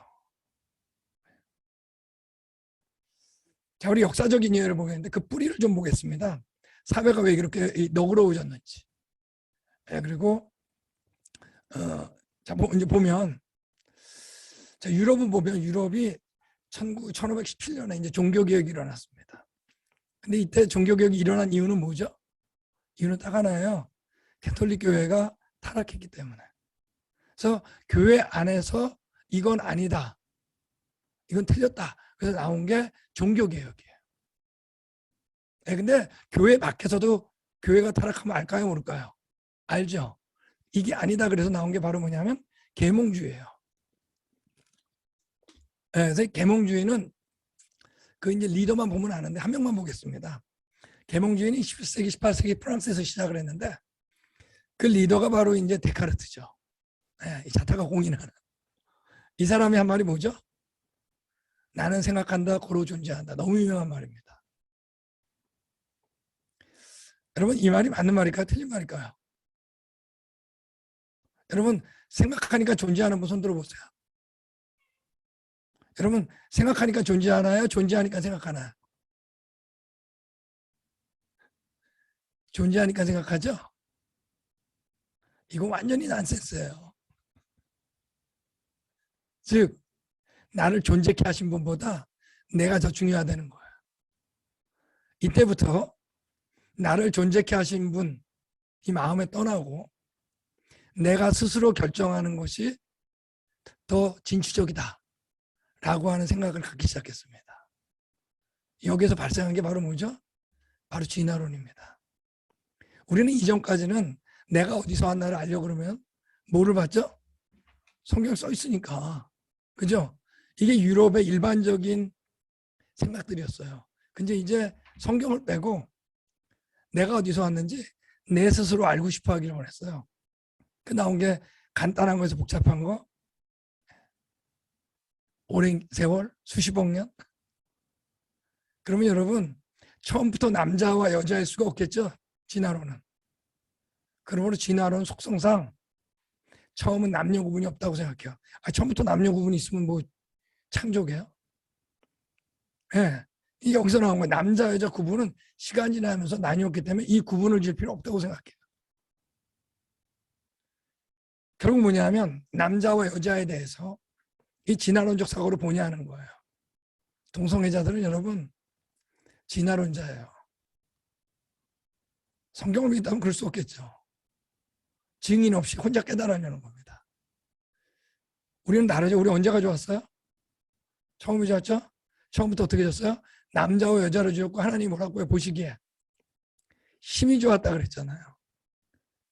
자, 우리 역사적인 예를 보겠는데 그 뿌리를 좀 보겠습니다. 사회가 왜 이렇게 너그러워졌는지. 그리고 자, 이제 보면 자, 유럽은 보면 유럽이 1517년에 이제 종교개혁이 일어났습니다. 근데 이때 종교개혁이 일어난 이유는 뭐죠? 이유는 딱 하나예요. 가톨릭 교회가 타락했기 때문에. 그래서 교회 안에서 이건 아니다. 이건 틀렸다. 그래서 나온 게 종교개혁이에요. 근데 교회 밖에서도 교회가 타락하면 알까요? 모를까요? 알죠. 이게 아니다. 그래서 나온 게 바로 뭐냐면 계몽주의예요. 그래서 계몽주의는 그 이제 리더만 보면 아는데 한 명만 보겠습니다. 계몽주의는 17세기, 18세기 프랑스에서 시작을 했는데 그 리더가 바로 이제 데카르트죠. 이 자타가 공인하는. 이 사람이 한 말이 뭐죠? 나는 생각한다, 고로 존재한다. 너무 유명한 말입니다. 여러분, 이 말이 맞는 말일까요? 틀린 말일까요? 여러분, 생각하니까 존재하는 분 손 들어보세요. 여러분, 생각하니까 존재하나요? 존재하니까 생각하나요? 존재하니까 생각하죠? 이거 완전히 난센스예요. 즉 나를 존재케 하신 분보다 내가 더 중요하다는 거예요. 이때부터 나를 존재케 하신 분 이 마음에 떠나고 내가 스스로 결정하는 것이 더 진취적이다 라고 하는 생각을 갖기 시작했습니다. 여기서 발생한 게 바로 뭐죠? 바로 진화론입니다. 우리는 이전까지는 내가 어디서 왔나를 알려고 그러면 뭐를 봤죠? 성경 써 있으니까. 그죠? 이게 유럽의 일반적인 생각들이었어요. 근데 이제 성경을 빼고 내가 어디서 왔는지 내 스스로 알고 싶어 하기를 원했어요. 그 나온 게 간단한 거에서 복잡한 거, 오랜 세월, 수십억 년. 그러면 여러분 처음부터 남자와 여자일 수가 없겠죠? 진화론은. 그러므로 진화론 속성상 처음은 남녀 구분이 없다고 생각해요. 처음부터 남녀 구분이 있으면 뭐 창조개요? 예. 네. 여기서 나온 거예요. 남자 여자 구분은 시간이 지나면서 나뉘었기 때문에 이 구분을 지을 필요 없다고 생각해요. 결국 뭐냐면 남자와 여자에 대해서 이 진화론적 사고를 보냐는 거예요. 동성애자들은 여러분 진화론자예요. 성경을 믿다면 그럴 수 없겠죠. 증인 없이 혼자 깨달으려는 겁니다. 우리는 다르죠. 우리 언제 가져왔어요? 처음에 지었죠? 처음부터 어떻게 졌어요? 남자와 여자로 지었고 하나님이 뭐라고요? 보시기에 힘이 좋았다 그랬잖아요.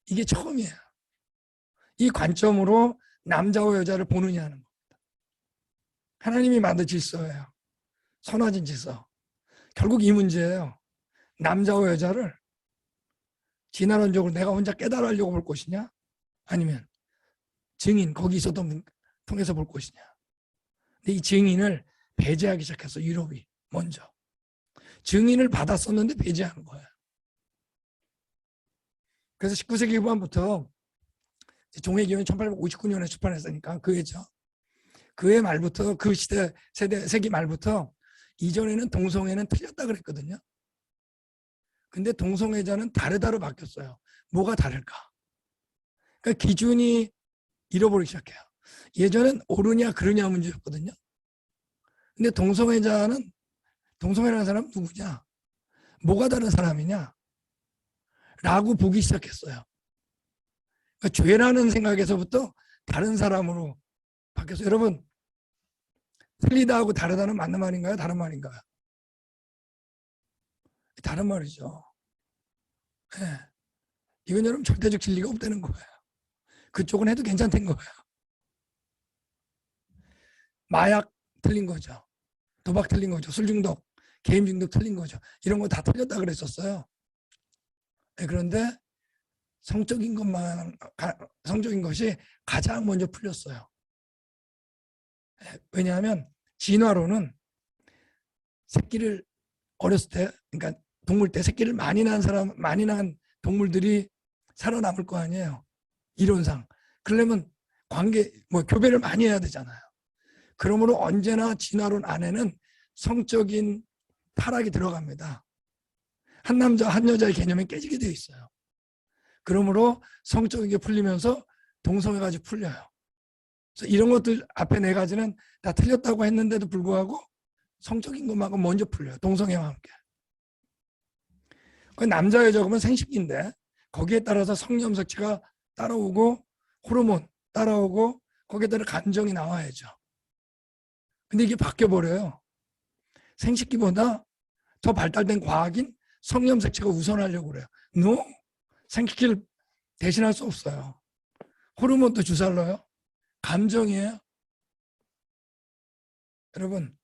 이게 처음이에요. 이 관점으로 남자와 여자를 보느냐는 겁니다. 하나님이 만든 질서예요. 선화진 질서. 결국 이 문제예요. 남자와 여자를 진화론적으로 내가 혼자 깨달으려고 볼 것이냐? 아니면 증인, 거기 있었던 분 통해서 볼 것이냐? 근데 이 증인을 배제하기 시작해서 유럽이 먼저. 증인을 받았었는데 배제한 거예요. 그래서 19세기 후반부터 종회기원이 1859년에 출판했으니까 그 해죠. 그 해 말부터 그 시대 세기 말부터 이전에는 동성애는 틀렸다 그랬거든요. 근데 동성애자는 다르다로 바뀌었어요. 뭐가 다를까? 그러니까 기준이 잃어버리기 시작해요. 예전엔 옳으냐 그르냐 문제였거든요. 근데 동성애라는 사람은 누구냐? 뭐가 다른 사람이냐? 라고 보기 시작했어요. 그러니까 죄라는 생각에서부터 다른 사람으로 바뀌었어요. 여러분, 틀리다하고 다르다는 맞는 말인가요? 다른 말인가요? 다른 말이죠. 네. 이건 여러분 절대적 진리가 없다는 거예요. 그쪽은 해도 괜찮다는 거예요. 마약 틀린 거죠. 도박 틀린 거죠. 술 중독, 게임 중독 틀린 거죠. 이런 거 다 틀렸다 그랬었어요. 네, 그런데 성적인 것이 가장 먼저 풀렸어요. 네, 왜냐하면 진화론은 새끼를 어렸을 때, 그러니까 동물 때 새끼를 많이 낳은 동물들이 살아남을 거 아니에요. 이론상. 그러려면 교배를 많이 해야 되잖아요. 그러므로 언제나 진화론 안에는 성적인 타락이 들어갑니다. 한 남자 한 여자의 개념이 깨지게 되어 있어요. 그러므로 성적인 게 풀리면서 동성애가 풀려요. 그래서 이런 것들 앞에 네 가지는 다 틀렸다고 했는데도 불구하고 성적인 것만큼 먼저 풀려요. 동성애와 함께. 남자 여자 그러면 생식기인데 거기에 따라서 성염색체가 따라오고 호르몬 따라오고 거기에 따라 감정이 나와야죠. 근데 이게 바뀌어버려요. 생식기보다 더 발달된 과학인 성염색체가 우선하려고 그래요. No. 생식기를 대신할 수 없어요. 호르몬도 주사를넣어요. 감정이에요. 여러분,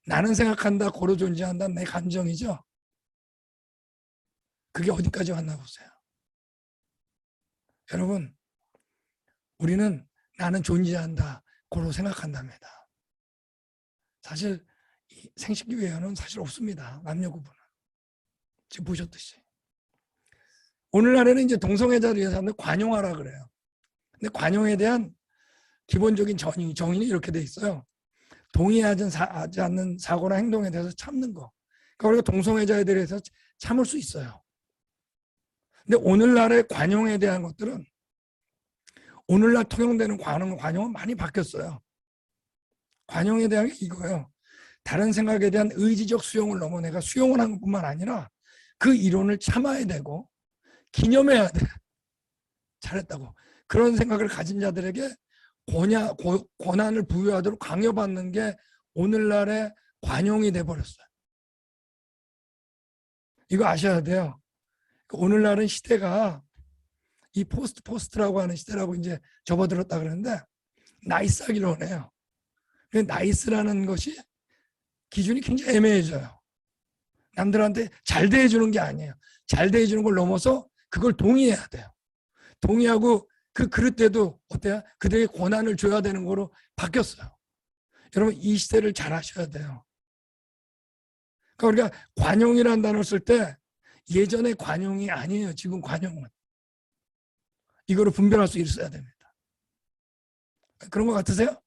나는 생각한다, 고로 존재한다, 내 감정이죠. 그게 어디까지 왔나 보세요. 여러분, 우리는 나는 존재한다, 고로 생각한답니다. 사실 생식기 외에는 사실 없습니다. 남녀 구분은. 지금 보셨듯이. 오늘날에는 이제 동성애자를 위해서 하는 관용하라 그래요. 근데 관용에 대한 기본적인 정의는 이렇게 돼 있어요. 동의하지 않는 사고나 행동에 대해서 참는 거. 그러니까 우리가 동성애자에 대해서 참을 수 있어요. 근데 오늘날의 관용에 대한 것들은 오늘날 통용되는 관용은 많이 바뀌었어요. 관용에 대한 게 이거예요. 다른 생각에 대한 의지적 수용을 넘어 내가 수용을 하는 것뿐만 아니라 그 이론을 참아야 되고 기념해야 돼. 잘했다고. 그런 생각을 가진 자들에게 권한을 부여하도록 강요받는 게 오늘날의 관용이 돼버렸어요. 이거 아셔야 돼요. 오늘날은 시대가 이 포스트라고 하는 시대라고 이제 접어들었다 그러는데 나이스하기로 원해요. 나이스라는 것이 기준이 굉장히 애매해져요. 남들한테 잘 대해주는 게 아니에요. 잘 대해주는 걸 넘어서 그걸 동의해야 돼요. 동의하고 그 그릇대도 어때요? 그들에게 권한을 줘야 되는 거로 바뀌었어요. 여러분 이 시대를 잘 아셔야 돼요. 그러니까 우리가 관용이라는 단어를 쓸 때 예전의 관용이 아니에요. 지금 관용은. 이거를 분별할 수 있어야 됩니다. 그런 것 같으세요?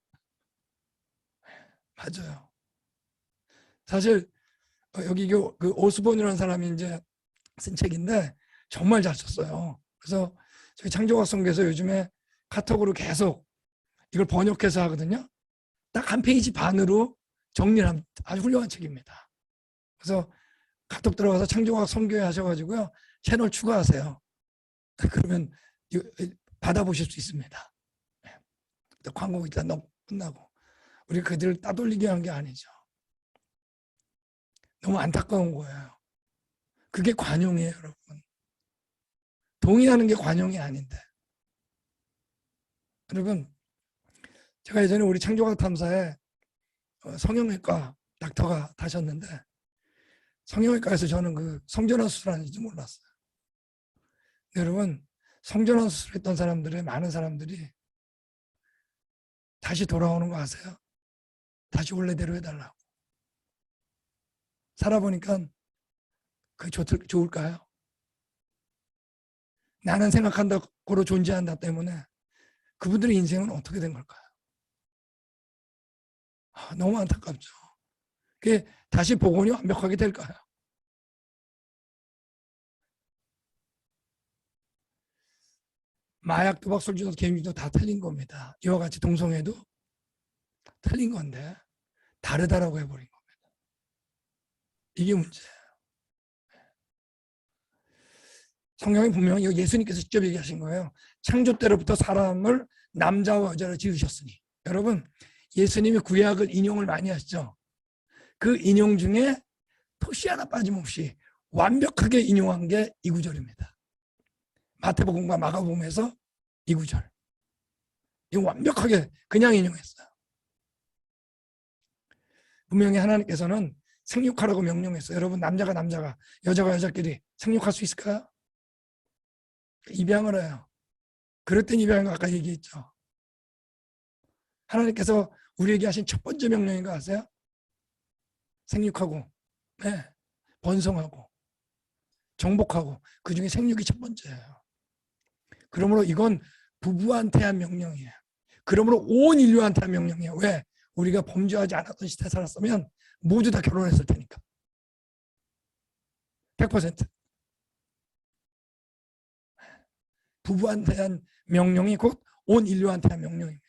맞아요. 사실 여기 그 오스본이라는 사람이 이제 쓴 책인데 정말 잘 썼어요. 그래서 저희 창조학성교에서 요즘에 카톡으로 계속 이걸 번역해서 하거든요. 딱 한 페이지 반으로 정리를 한 아주 훌륭한 책입니다. 그래서 카톡 들어가서 창조학 성교회 하셔가지고요. 채널 추가하세요. 그러면 받아보실 수 있습니다. 광고 일단 끝나고. 우리 그들을 따돌리게 한 게 아니죠. 너무 안타까운 거예요. 그게 관용이에요, 여러분. 동의하는 게 관용이 아닌데. 여러분, 제가 예전에 우리 창조학 탐사에 성형외과 닥터가 타셨는데 성형외과에서 저는 그 성전환 수술하는지 몰랐어요. 여러분, 성전환 수술했던 사람들의 많은 사람들이 다시 돌아오는 거 아세요? 다시 원래대로 해달라고. 살아보니까 그게 좋을까요? 나는 생각한다고로 존재한다 때문에 그분들의 인생은 어떻게 된 걸까요? 너무 안타깝죠. 그게 다시 복원이 완벽하게 될까요? 마약, 도박, 술, 주도, 개미도 다 틀린 겁니다. 이와 같이 동성애도 틀린 건데 다르다라고 해버린 겁니다. 이게 문제예요. 성경이 분명히 예수님께서 직접 얘기하신 거예요. 창조 때로부터 사람을 남자와 여자로 지으셨으니. 여러분, 예수님이 구약을 인용을 많이 하시죠. 그 인용 중에 토시 하나 빠짐없이 완벽하게 인용한 게 이 구절입니다. 마태복음과 마가복음에서 이 구절. 이거 완벽하게 그냥 인용했어요. 분명히 하나님께서는 생육하라고 명령했어요. 여러분, 남자가 여자가 여자끼리 생육할 수 있을까요? 입양을 해요. 그랬더니 입양인 거 아까 얘기했죠. 하나님께서 우리에게 하신 첫 번째 명령인 거 아세요? 생육하고, 네, 번성하고, 정복하고, 그 중에 생육이 첫 번째예요. 그러므로 이건 부부한테 한 명령이에요. 그러므로 온 인류한테 한 명령이에요. 왜? 우리가 범죄하지 않았던 시대에 살았으면 모두 다 결혼했을 테니까. 100%. 부부한테 한 명령이 곧 온 인류한테 한 명령입니다.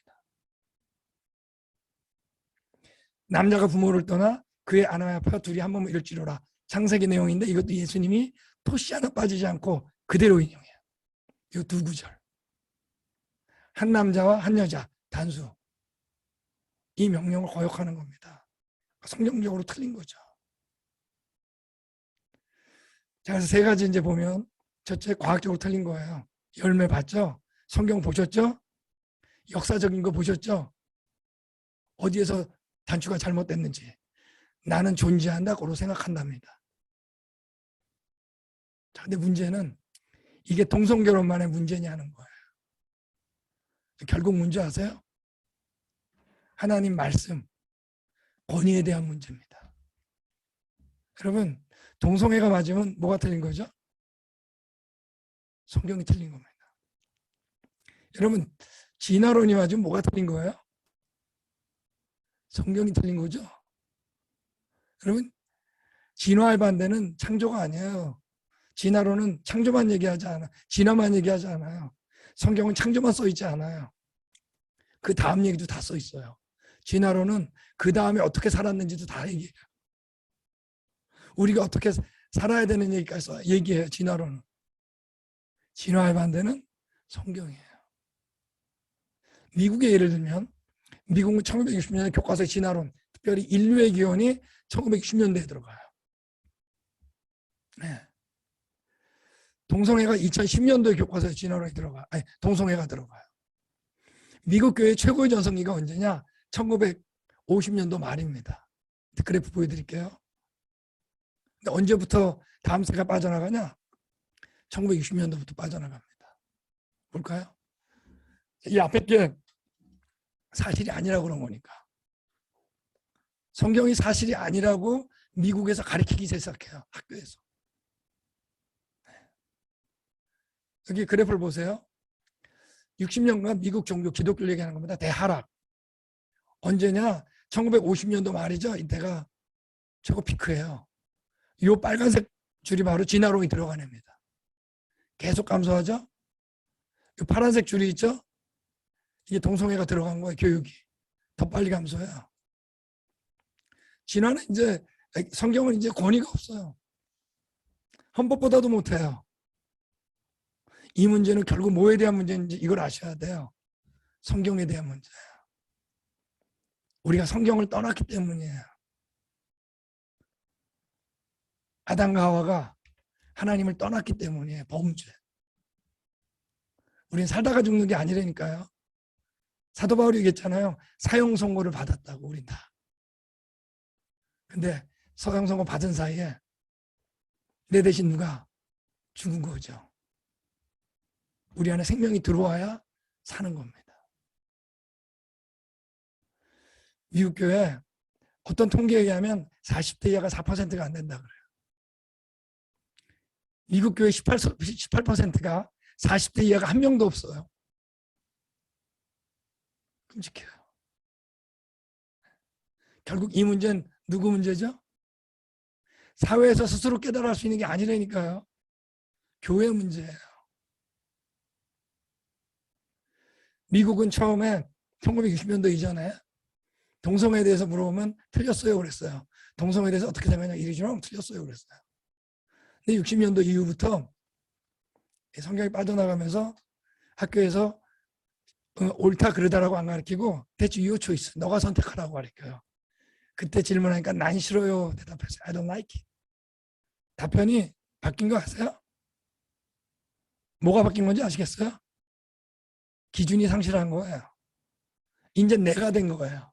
남자가 부모를 떠나 그의 아내와 펴 둘이 한 몸을 이룰지로라. 창세기 내용인데 이것도 예수님이 토시 하나 빠지지 않고 그대로 인용해요. 이 두 구절. 한 남자와 한 여자 단수. 이 명령을 거역하는 겁니다. 성경적으로 틀린 거죠. 자, 그래서 세 가지 이제 보면 첫째 과학적으로 틀린 거예요. 열매 봤죠? 성경 보셨죠? 역사적인 거 보셨죠? 어디에서 단추가 잘못됐는지. 나는 존재한다고 생각한답니다. 자, 근데 문제는 이게 동성결혼만의 문제냐는 거예요. 결국 문제 아세요? 하나님 말씀, 권위에 대한 문제입니다. 여러분, 동성애가 맞으면 뭐가 틀린 거죠? 성경이 틀린 겁니다. 여러분, 진화론이 맞으면 뭐가 틀린 거예요? 성경이 틀린 거죠? 여러분, 진화의 반대는 창조가 아니에요. 진화론은 창조만 얘기하지 않아. 진화만 얘기하지 않아요. 성경은 창조만 써 있지 않아요. 그 다음 얘기도 다 써 있어요. 진화론은 그 다음에 어떻게 살았는지도 다 얘기해요. 우리가 어떻게 살아야 되는 얘기까지 얘기해요. 진화론은. 진화의 반대는 성경이에요. 미국의 예를 들면 미국은 1960년대 교과서의 진화론, 특별히 인류의 기원이 1960년대에 들어가요. 네. 동성애가 2010년도에 교과서에 진화론이 들어가. 아니, 동성애가 들어가요. 미국 교회 최고의 전성기가 언제냐? 1950년도 말입니다. 그래프 보여드릴게요. 근데 언제부터 다음 세가 빠져나가냐? 1960년도부터 빠져나갑니다. 볼까요? 이 앞에 게 사실이 아니라고 그런 거니까. 성경이 사실이 아니라고 미국에서 가르치기 시작해요. 학교에서. 여기 그래프를 보세요. 60년간 미국 종교 기독교를 얘기하는 겁니다. 대하락. 언제냐? 1950년도 말이죠. 이때가 최고 피크예요. 이 빨간색 줄이 바로 진화론이 들어간 애입니다. 계속 감소하죠. 이 파란색 줄이 있죠. 이게 동성애가 들어간 거예요. 교육이. 더 빨리 감소해요. 진화는 이제 성경은 이제 권위가 없어요. 헌법보다도 못해요. 이 문제는 결국 뭐에 대한 문제인지 이걸 아셔야 돼요. 성경에 대한 문제예요. 우리가 성경을 떠났기 때문이에요. 아담과 하와가 하나님을 떠났기 때문이에요. 범죄. 우린 살다가 죽는 게 아니라니까요. 사도 바울이 얘기했잖아요. 사형 선고를 받았다고 우린 다. 근데 사형 선고 받은 사이에 내 대신 누가 죽은 거죠. 우리 안에 생명이 들어와야 사는 겁니다. 미국 교회 어떤 통계에 의하면 40대 이하가 4%가 안 된다 그래요. 미국 교회 18%가 40대 이하가 한 명도 없어요. 끔찍해요. 결국 이 문제는 누구 문제죠? 사회에서 스스로 깨달을 수 있는 게 아니라니까요. 교회 문제예요. 미국은 처음에 1960년도 이전에 동성애에 대해서 물어보면 틀렸어요 그랬어요. 동성애에 대해서 어떻게 생각하냐 이러지만 틀렸어요 그랬어요. 근데 60년도 이후부터 성경이 빠져나가면서 학교에서 옳다 그르다라고 안 가르치고 대충 you choice, 너가 선택하라고 가르쳐요. 그때 질문하니까 난 싫어요 대답했어요. I don't like it. 답변이 바뀐 거 아세요? 뭐가 바뀐 건지 아시겠어요? 기준이 상실한 거예요. 이제 내가 된 거예요.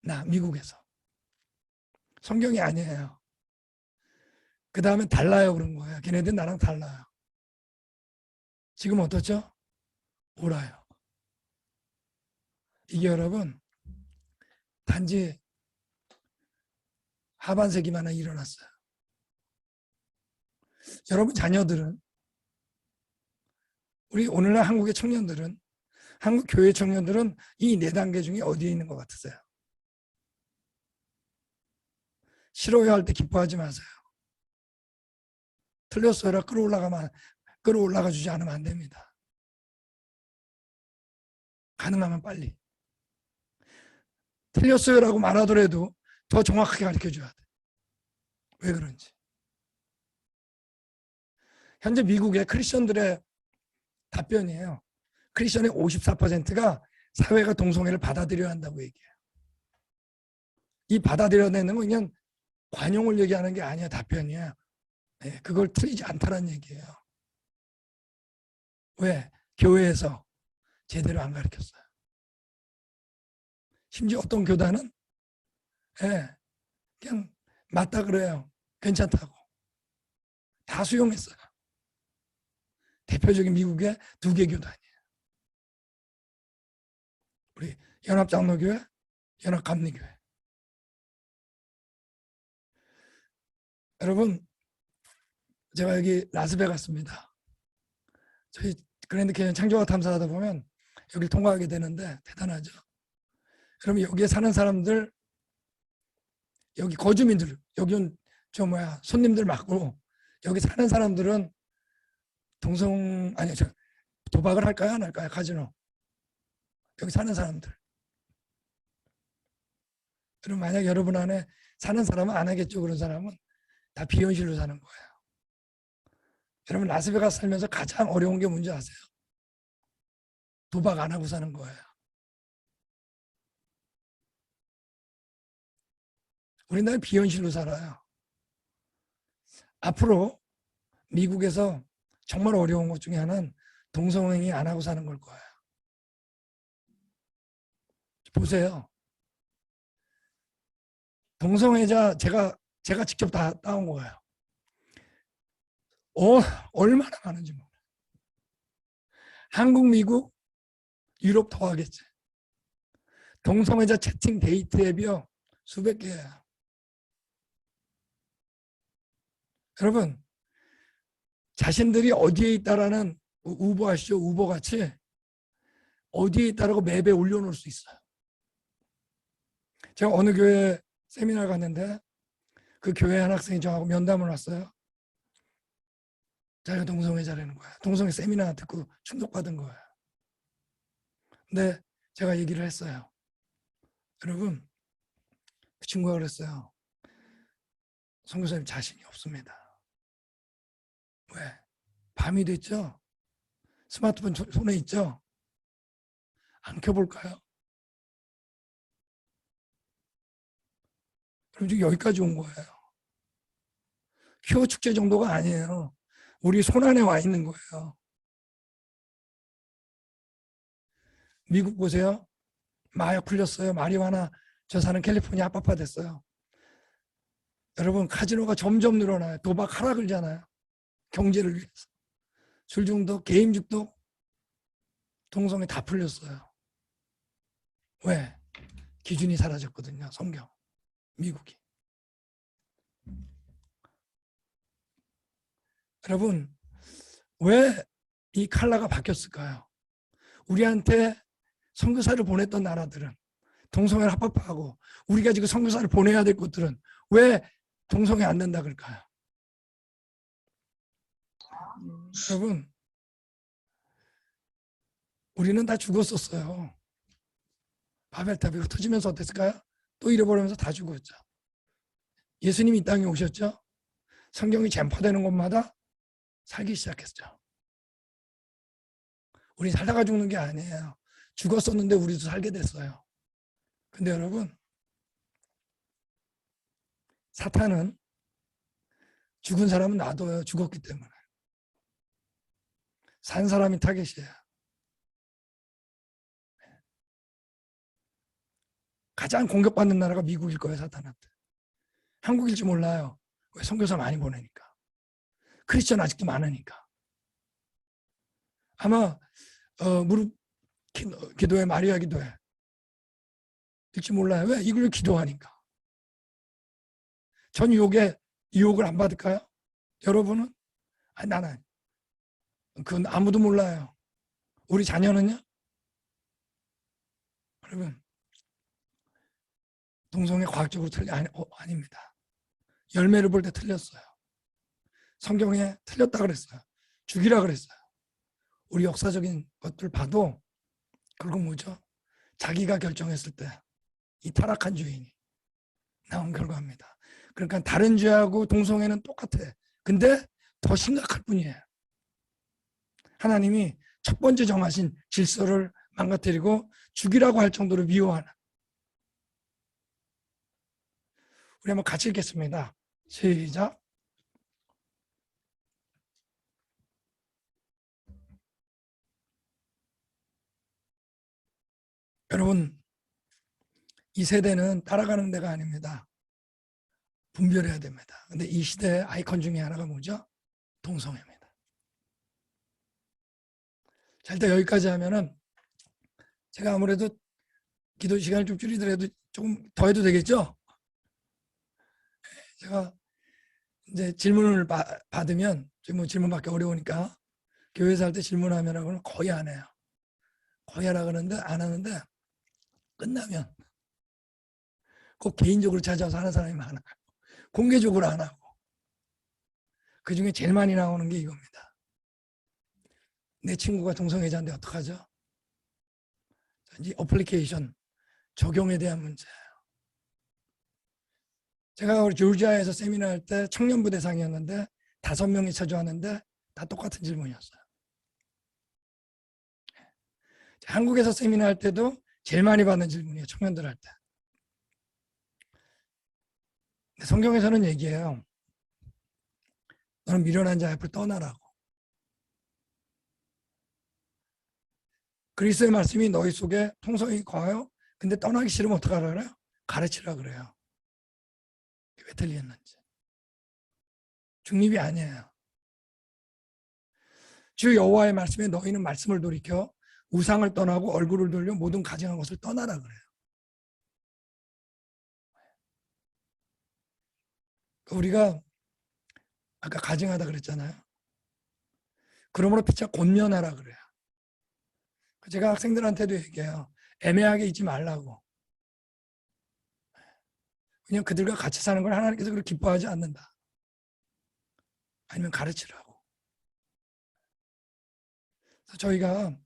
나 미국에서. 성경이 아니에요. 그 다음에 달라요 그런 거예요. 걔네들 나랑 달라요. 지금 어떻죠? 옳아요. 이게 여러분 단지 하반세기만에 일어났어요. 여러분 자녀들은 우리 오늘날 한국의 청년들은 한국 교회 청년들은 이 네 단계 중에 어디에 있는 것 같으세요? 싫어요 할 때 기뻐하지 마세요. 틀렸어요라 끌어올라가 주지 않으면 안 됩니다. 가능하면 빨리. 틀렸어요라고 말하더라도 더 정확하게 가르쳐줘야 돼. 왜 그런지. 현재 미국의 크리스천들의 답변이에요. 크리스천의 54%가 사회가 동성애를 받아들여야 한다고 얘기해요. 이 받아들여내는 건 그냥 관용을 얘기하는 게 아니야. 답변이에요. 네, 그걸 틀리지 않다는 얘기예요. 왜? 교회에서 제대로 안 가르쳤어요. 심지어 어떤 교단은 그냥 맞다 그래요. 괜찮다고. 다 수용했어요. 대표적인 미국의 두 개 교단이에요. 우리 연합장로교회, 연합감리교회. 여러분, 제가 여기 라스베가스입니다. 저희 그랜드 캐년 창조화 탐사하다 보면 여기를 통과하게 되는데 대단하죠. 그러면 여기에 사는 사람들, 여기 거주민들, 여기 온 손님들 맞고 여기 사는 사람들은 도박을 할까요, 안 할까요? 카지노. 여기 사는 사람들. 그럼 만약 여러분 안에 사는 사람은 안 하겠죠. 그런 사람은 다 비현실로 사는 거예요. 여러분 라스베가스 살면서 가장 어려운 게 뭔지 아세요? 도박 안 하고 사는 거예요. 우리나라 비현실로 살아요. 앞으로 미국에서 정말 어려운 것 중에 하나는 동성애이 안 하고 사는 걸 거예요. 보세요. 동성애자 제가 직접 다 따온 거예요. 얼마나 많은지 몰라요. 한국, 미국, 유럽 더하겠지. 동성애자 채팅 데이트 앱이요. 수백 개예요. 여러분 자신들이 어디에 있다라는 우버 아시죠? 우버 같이 어디에 있다라고 맵에 올려놓을 수 있어요. 제가 어느 교회 세미나를 갔는데 그 교회 한 학생이 저하고 면담을 왔어요. 자기가 동성애자라는 거야. 동성애 세미나 듣고 충격받은 거예요. 근데 제가 얘기를 했어요. 여러분 그 친구가 그랬어요. 선교사님 자신이 없습니다. 왜? 밤이 됐죠? 스마트폰 손에 있죠? 안 켜볼까요? 그럼 지금 여기까지 온 거예요. 큐어 축제 정도가 아니에요. 우리 손안에 와 있는 거예요. 미국 보세요. 마약 풀렸어요. 마리화나 저 사는 캘리포니아 합법화 됐어요. 여러분 카지노가 점점 늘어나요. 도박 하락을잖아요. 경제를 위해서. 술 중독, 게임 중독, 동성애 다 풀렸어요. 왜? 기준이 사라졌거든요. 성경. 미국이. 여러분 왜 이 칼라가 바뀌었을까요? 우리한테 선교사를 보냈던 나라들은 동성애를 합법화하고 우리가 지금 선교사를 보내야 될 곳들은 왜 동성애 안 된다 그럴까요? 여러분 우리는 다 죽었었어요. 바벨탑이 터지면서 어땠을까요? 또 잃어버리면서 다 죽었죠. 예수님이 이 땅에 오셨죠. 성경이 전파되는 곳마다 살기 시작했죠. 우리 살다가 죽는 게 아니에요. 죽었었는데 우리도 살게 됐어요. 근데 여러분 사탄은 죽은 사람은 놔둬요. 죽었기 때문에. 산 사람이 타겟이에요. 가장 공격받는 나라가 미국일 거예요. 사탄한테. 한국일지 몰라요. 왜? 선교사 많이 보내니까. 크리스천 아직도 많으니까. 아마 무릎 기도회, 마리아 기도회 일지 몰라요. 왜? 이걸 기도하니까. 전 유혹을 안 받을까요? 여러분은? 아니, 나는 그건 아무도 몰라요. 우리 자녀는요? 여러분 동성애 과학적으로 아닙니다. 열매를 볼 때 틀렸어요. 성경에 틀렸다 그랬어요. 죽이라 그랬어요. 우리 역사적인 것들 봐도 그건 뭐죠? 자기가 결정했을 때 이 타락한 주인이 나온 결과입니다. 그러니까 다른 죄하고 동성애는 똑같아. 근데 더 심각할 뿐이에요. 하나님이 첫 번째 정하신 질서를 망가뜨리고 죽이라고 할 정도로 미워하는. 우리 한번 같이 읽겠습니다. 시작. 여러분 이 세대는 따라가는 데가 아닙니다. 분별해야 됩니다. 근데 이 시대의 아이콘 중에 하나가 뭐죠? 동성애입니다. 자, 일단 여기까지 하면은 제가 아무래도 기도 시간을 좀 줄이더라도 조금 더 해도 되겠죠? 제가 이제 질문을 받으면 뭐 질문 받기 어려우니까 교회에서 할 때 질문하면 거의 안 해요. 거의 하라 그러는데 안 하는데 끝나면 꼭 개인적으로 찾아와서 하는 사람이 많아요. 공개적으로 안 하고. 그중에 제일 많이 나오는 게 이겁니다. 내 친구가 동성애자인데 어떡하죠? 이 어플리케이션 적용에 대한 문제예요. 제가 우리 조지아에서 세미나 할 때 청년부 대상이었는데 5명이 체조하는데 다 똑같은 질문이었어요. 한국에서 세미나 할 때도 제일 많이 받는 질문이에요. 청년들 할 때. 성경에서는 얘기해요. 너는 미련한 자 앞을 떠나라고. 그리스도의 말씀이 너희 속에 통성이 거하여 근데 떠나기 싫으면 어떡하라 그래요? 가르치라 그래요. 왜 틀렸는지. 중립이 아니에요. 주 여호와의 말씀에 너희는 말씀을 돌이켜 우상을 떠나고 얼굴을 돌려 모든 가증한 것을 떠나라 그래요. 우리가 아까 가증하다 그랬잖아요. 그러므로 피차 권면하라 그래요. 제가 학생들한테도 얘기해요. 애매하게 있지 말라고. 그냥 그들과 같이 사는 걸 하나님께서 그렇게 기뻐하지 않는다. 아니면 가르치라고. 그래서 저희가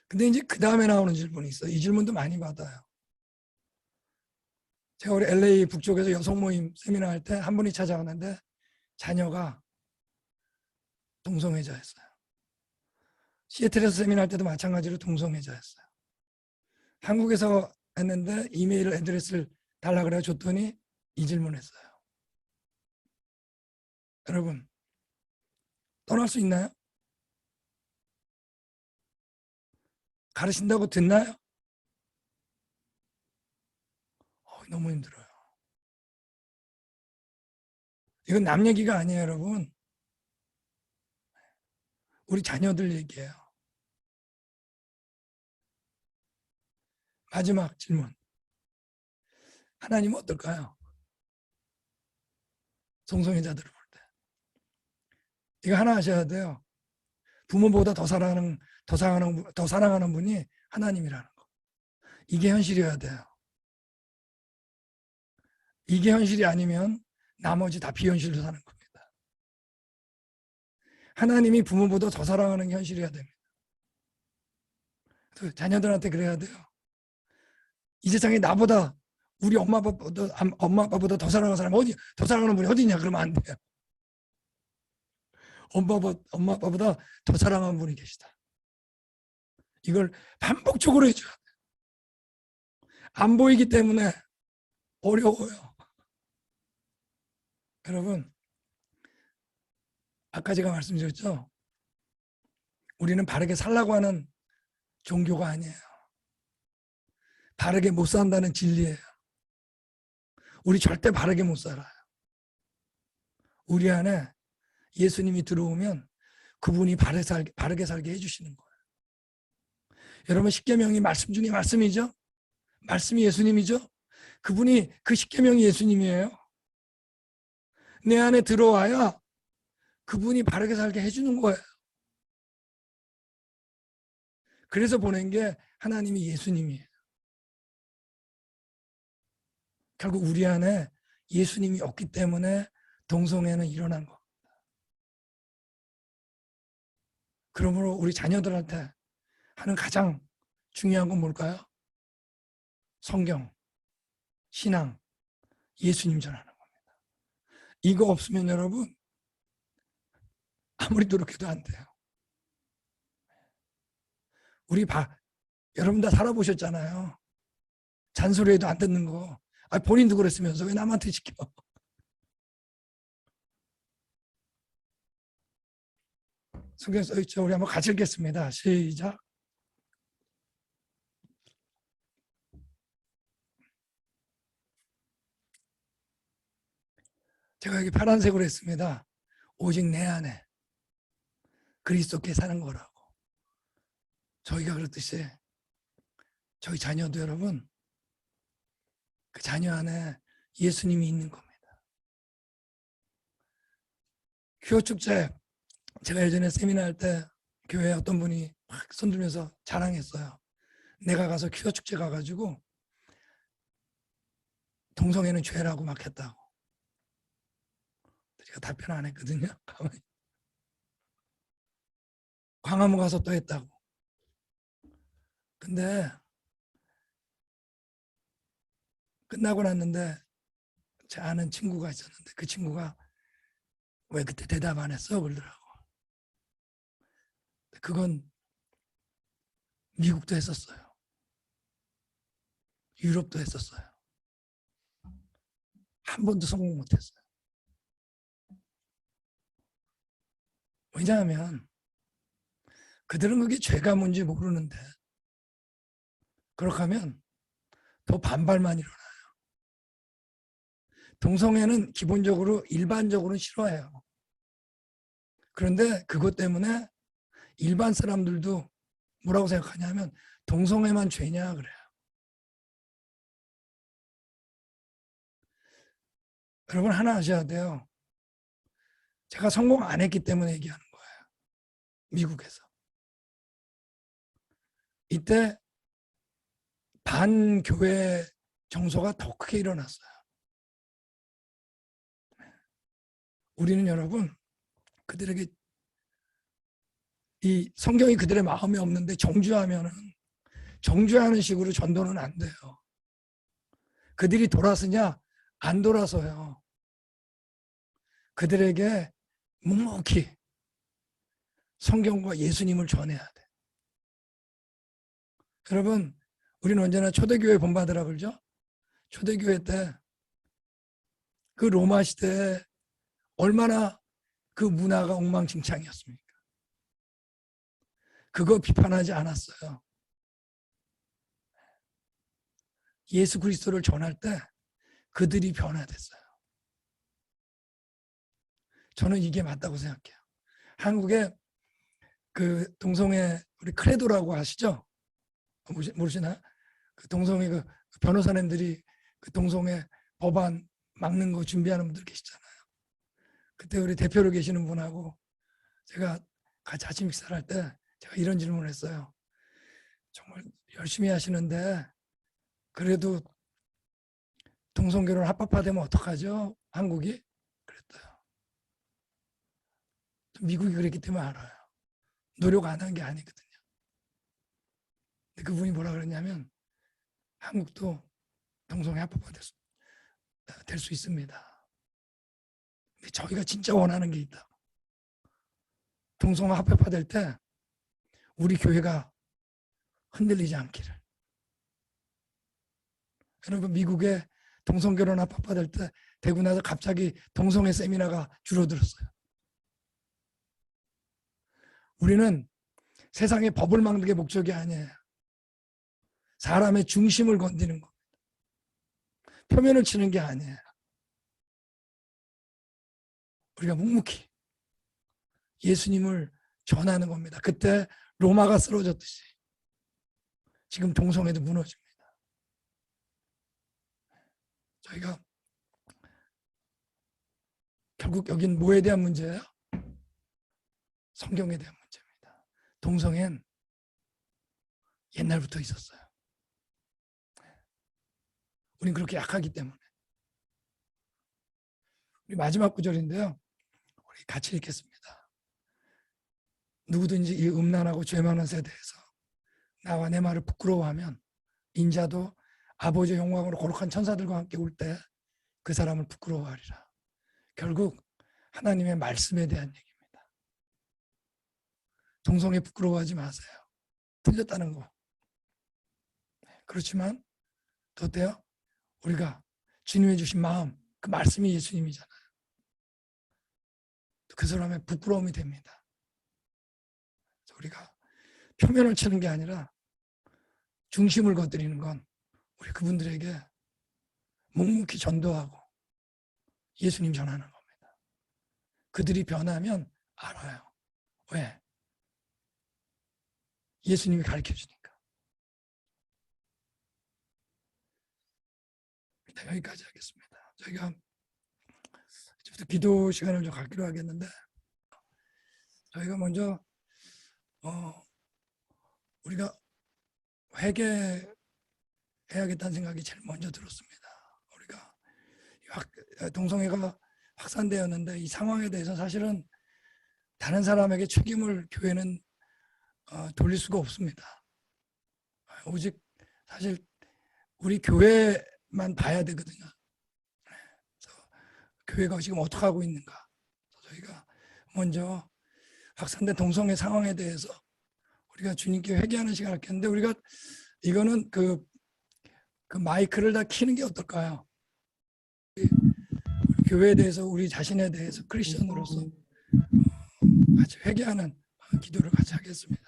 근데 이제 그 다음에 나오는 질문이 있어요. 이 질문도 많이 받아요. 제가 우리 LA 북쪽에서 여성 모임 세미나 할 때 한 분이 찾아왔는데 자녀가 동성애자였어요. 시애틀에서 세미나 할 때도 마찬가지로 동성애자였어요. 한국에서 했는데 이메일 애드레스를 달라 그래 줬더니 이 질문했어요. 여러분 떠날 수 있나요? 가르친다고 듣나요? 너무 힘들어요. 이건 남 얘기가 아니에요, 여러분. 우리 자녀들 얘기예요. 마지막 질문. 하나님은 어떨까요? 동성애자들을 볼 때. 이거 하나 아셔야 돼요. 부모보다 더 사랑하는 분이 하나님이라는 거. 이게 현실이어야 돼요. 이게 현실이 아니면 나머지 다 비현실로 사는 겁니다. 하나님이 부모보다 더 사랑하는 게 현실이어야 됩니다. 자녀들한테 그래야 돼요. 이 세상에 나보다 우리 엄마 아빠보다 더 사랑하는 사람 더 사랑하는 분이 어디 있냐 그러면 안 돼요. 엄마 아빠보다 더 사랑하는 분이 계시다. 이걸 반복적으로 해줘야 돼요. 안 보이기 때문에 어려워요. 여러분 아까 제가 말씀드렸죠. 우리는 바르게 살라고 하는 종교가 아니에요. 바르게 못 산다는 진리예요. 우리 절대 바르게 못 살아요. 우리 안에 예수님이 들어오면 그분이 바르게 살게 해주시는 거예요. 여러분 십계명이 말씀 중에 말씀이죠. 말씀이 예수님이죠. 그분이 그 십계명이 예수님이에요. 내 안에 들어와야 그분이 바르게 살게 해주는 거예요. 그래서 보낸 게 하나님이 예수님이에요. 결국 우리 안에 예수님이 없기 때문에 동성애는 일어난 겁니다. 그러므로 우리 자녀들한테 하는 가장 중요한 건 뭘까요? 성경, 신앙, 예수님 전하는 겁니다. 이거 없으면 여러분 아무리 노력해도 안 돼요. 여러분 다 살아보셨잖아요. 잔소리해도 안 듣는 거. 본인도 그랬으면서 왜 남한테 시켜? 성경 써있죠. 우리 한번 같이 읽겠습니다. 시작. 제가 여기 파란색으로 했습니다. 오직 내 안에 그리스도께 사는 거라고. 저희가 그렇듯이 저희 자녀도 여러분 그 자녀 안에 예수님이 있는 겁니다. 큐어 축제 제가 예전에 세미나 할 때 교회에 어떤 분이 막 손들면서 자랑했어요. 내가 가서 큐어 축제 가가지고 동성애는 죄라고 막 했다고. 제가 답변 안 했거든요. 가만히. 광화문 가서 또 했다고. 근데 끝나고 났는데 제 아는 친구가 있었는데 그 친구가 왜 그때 대답 안 했어? 그러더라고. 그건 미국도 했었어요. 유럽도 했었어요. 한 번도 성공 못했어요. 왜냐하면 그들은 그게 죄가 뭔지 모르는데 그렇게 하면 더 반발만 일어나요. 동성애는 기본적으로 일반적으로는 싫어해요. 그런데 그것 때문에 일반 사람들도 뭐라고 생각하냐면 동성애만 죄냐 그래요. 여러분 하나 아셔야 돼요. 제가 성공 안 했기 때문에 얘기하는 거예요. 미국에서. 이때 반교회 정서가 더 크게 일어났어요. 우리는 여러분 그들에게 이 성경이 그들의 마음에 없는데 정죄하면은 정죄하는 식으로 전도는 안 돼요. 그들이 돌아서냐? 안 돌아서요. 그들에게 묵묵히 성경과 예수님을 전해야 돼. 여러분, 우리는 언제나 초대교회 본받으라 그러죠? 초대교회 때 그 로마 시대에 얼마나 그 문화가 엉망진창이었습니까? 그거 비판하지 않았어요. 예수 그리스도를 전할 때 그들이 변화됐어요. 저는 이게 맞다고 생각해요. 한국에 그 동성애 우리 크레도라고 아시죠? 모르시나? 그 동성애 그 변호사님들이 그 동성애 법안 막는 거 준비하는 분들 계시잖아요. 그때 우리 대표로 계시는 분하고 제가 같이 아침 식사를 할 때 제가 이런 질문을 했어요. 정말 열심히 하시는데 그래도 동성결혼 합법화되면 어떡하죠? 한국이? 그랬어요. 미국이 그랬기 때문에 알아요. 노력 안 한 게 아니거든요. 근데 그분이 뭐라 그랬냐면 한국도 동성애 합법화될 수 있습니다. 근데 저희가 진짜 원하는 게 있다. 동성애 합법화될 때 우리 교회가 흔들리지 않기를. 여러분 미국에 동성결혼 합법화될 때 되고 나서 갑자기 동성애 세미나가 줄어들었어요. 우리는 세상에 법을 막는 게 목적이 아니에요. 사람의 중심을 건드리는 겁니다. 표면을 치는 게 아니에요. 우리가 묵묵히 예수님을 전하는 겁니다. 그때 로마가 쓰러졌듯이 지금 동성애도 무너집니다. 저희가 결국 여긴 뭐에 대한 문제예요? 성경에 대한 문제입니다. 동성애는 옛날부터 있었어요. 우린 그렇게 약하기 때문에. 우리 마지막 구절인데요. 우리 같이 읽겠습니다. 누구든지 이 음란하고 죄 많은 세대에서 나와 내 말을 부끄러워하면 인자도 아버지의 영광으로 거룩한 천사들과 함께 올 때 그 사람을 부끄러워하리라. 결국 하나님의 말씀에 대한 얘기입니다. 동성애 부끄러워하지 마세요. 틀렸다는 거. 그렇지만 또 어때요? 우리가 주님이 주신 마음, 그 말씀이 예수님이잖아요. 그 사람의 부끄러움이 됩니다. 우리가 표면을 치는 게 아니라 중심을 건드리는 건 우리 그분들에게 묵묵히 전도하고 예수님 전하는 겁니다. 그들이 변하면 알아요. 왜? 예수님이 가르쳐 주니까. 일단 여기까지 하겠습니다. 저희가 이제부터 기도 시간을 좀 갖기로 하겠는데 저희가 먼저 우리가 회개해야겠다는 생각이 제일 먼저 들었습니다. 우리가 동성애가 확산되었는데 이 상황에 대해서 사실은 다른 사람에게 책임을 교회는 돌릴 수가 없습니다. 오직 사실 우리 교회만 봐야 되거든요. 그래서 교회가 지금 어떻게 하고 있는가. 저희가 먼저 확산된 동성애 상황에 대해서 우리가 주님께 회개하는 시간을 갖겠는데, 우리가 이거는 그 마이크를 다 켜는 게 어떨까요? 우리 교회에 대해서, 우리 자신에 대해서 크리스천으로서 같이 회개하는 기도를 같이 하겠습니다.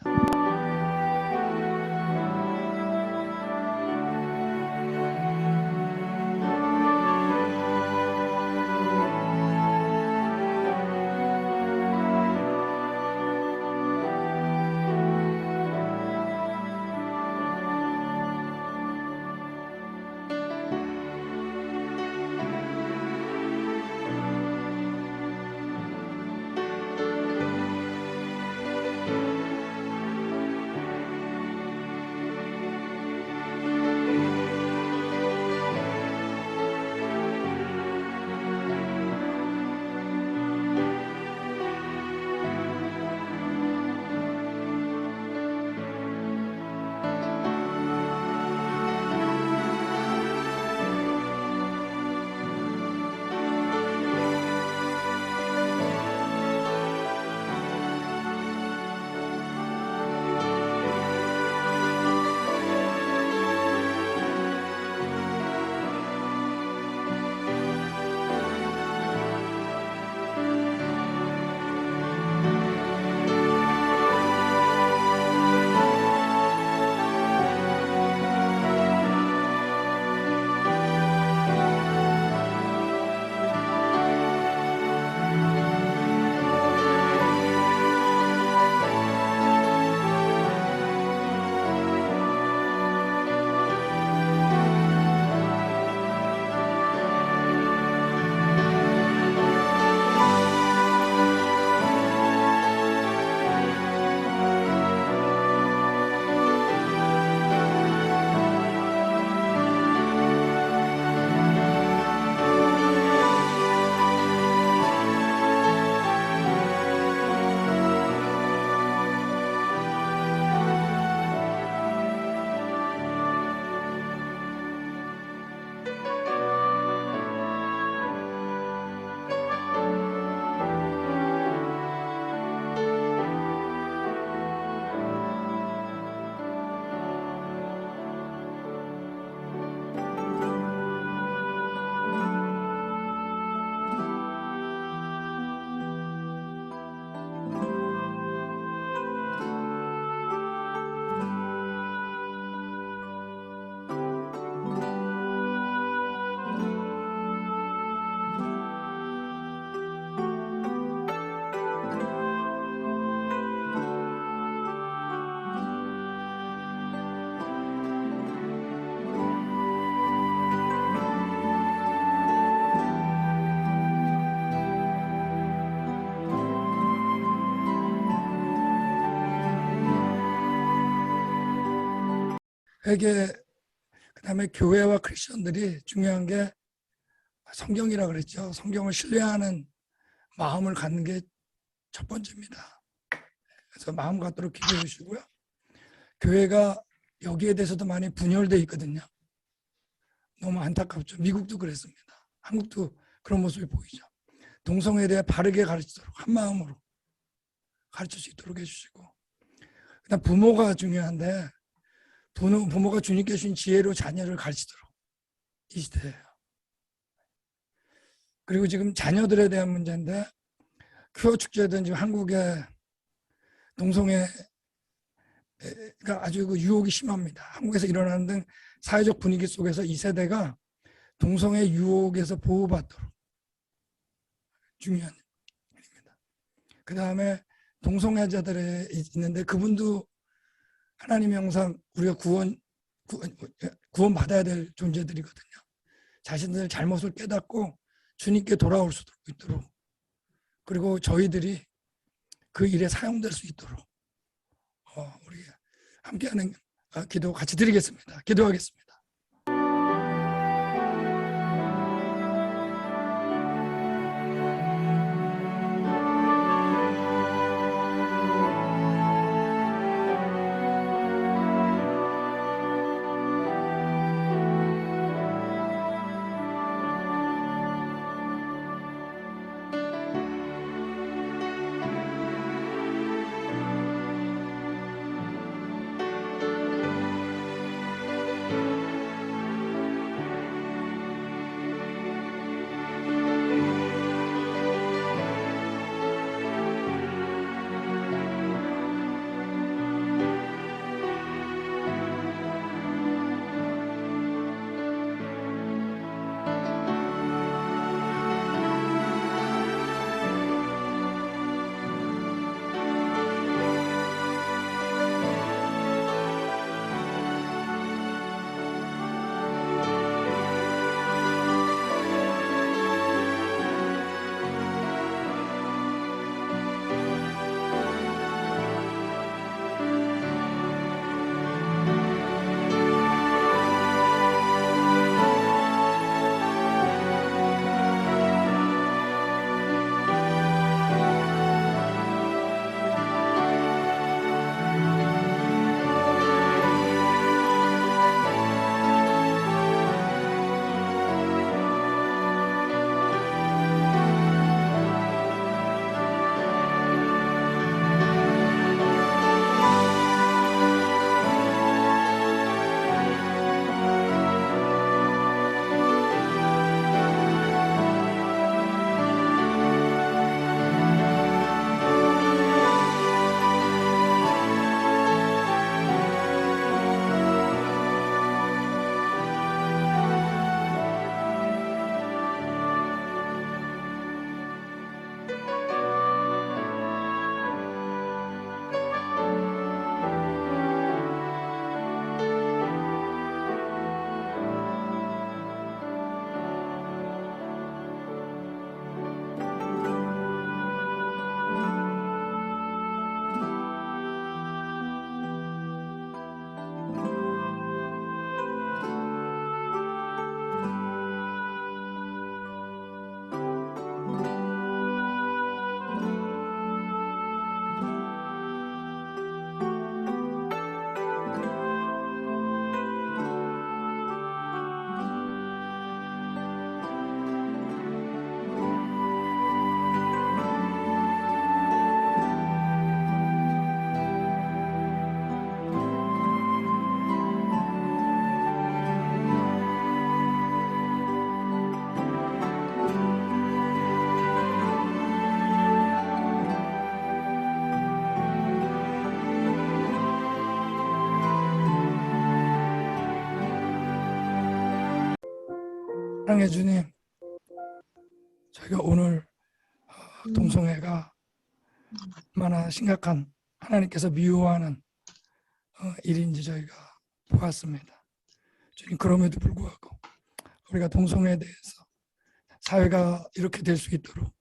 회개, 그다음에 교회와 크리스천들이 중요한 게 성경이라 그랬죠. 성경을 신뢰하는 마음을 갖는 게 첫 번째입니다. 그래서 마음 갖도록 기도해 주시고요. 교회가 여기에 대해서도 많이 분열되어 있거든요. 너무 안타깝죠. 미국도 그랬습니다. 한국도 그런 모습이 보이죠. 동성애에 대해 바르게 가르치도록 한 마음으로 가르칠 수 있도록 해주시고, 그다음 부모가 중요한데, 부모가 주님께 주신 지혜로 자녀를 가르치도록 이 시대예요. 그리고 지금 자녀들에 대한 문제인데, 큐어 축제든 지금 한국의 동성애가 아주 그 유혹이 심합니다. 한국에서 일어나는 등 사회적 분위기 속에서 이 세대가 동성애 유혹에서 보호받도록 중요한 일입니다. 그 다음에 동성애자들이 있는데, 그분도 하나님의 형상 우리가 구원 받아야 될 존재들이거든요. 자신들의 잘못을 깨닫고 주님께 돌아올 수 있도록, 그리고 저희들이 그 일에 사용될 수 있도록 우리 함께하는 기도 같이 드리겠습니다. 기도하겠습니다. 사랑해 주님, 저희가 오늘 동성애가 얼마나 심각한 하나님께서 미워하는 일인지 저희가 보았습니다. 주님, 그럼에도 불구하고 우리가 동성애에 대해서 사회가 이렇게 될 수 있도록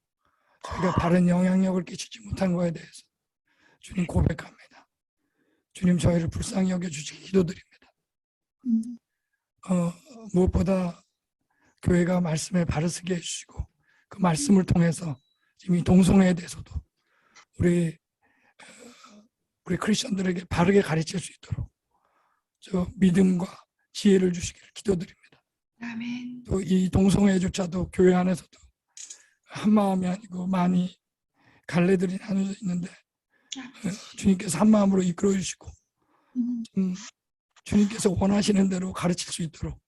저희가 바른 영향력을 끼치지 못한 거에 대해서 주님 고백합니다. 주님, 저희를 불쌍히 여겨주시기 기도드립니다. 무엇보다 교회가 말씀에 바로 서게 해주시고 그 말씀을 통해서 지금 이 동성애에 대해서도 우리 크리스천들에게 바르게 가르칠 수 있도록 저 믿음과 지혜를 주시기를 기도드립니다. 아멘. 또 이 동성애조차도 교회 안에서도 한 마음이 아니고 많이 갈래들이 나눠져 있는데 주님께서 한 마음으로 이끌어 주시고 주님께서 원하시는 대로 가르칠 수 있도록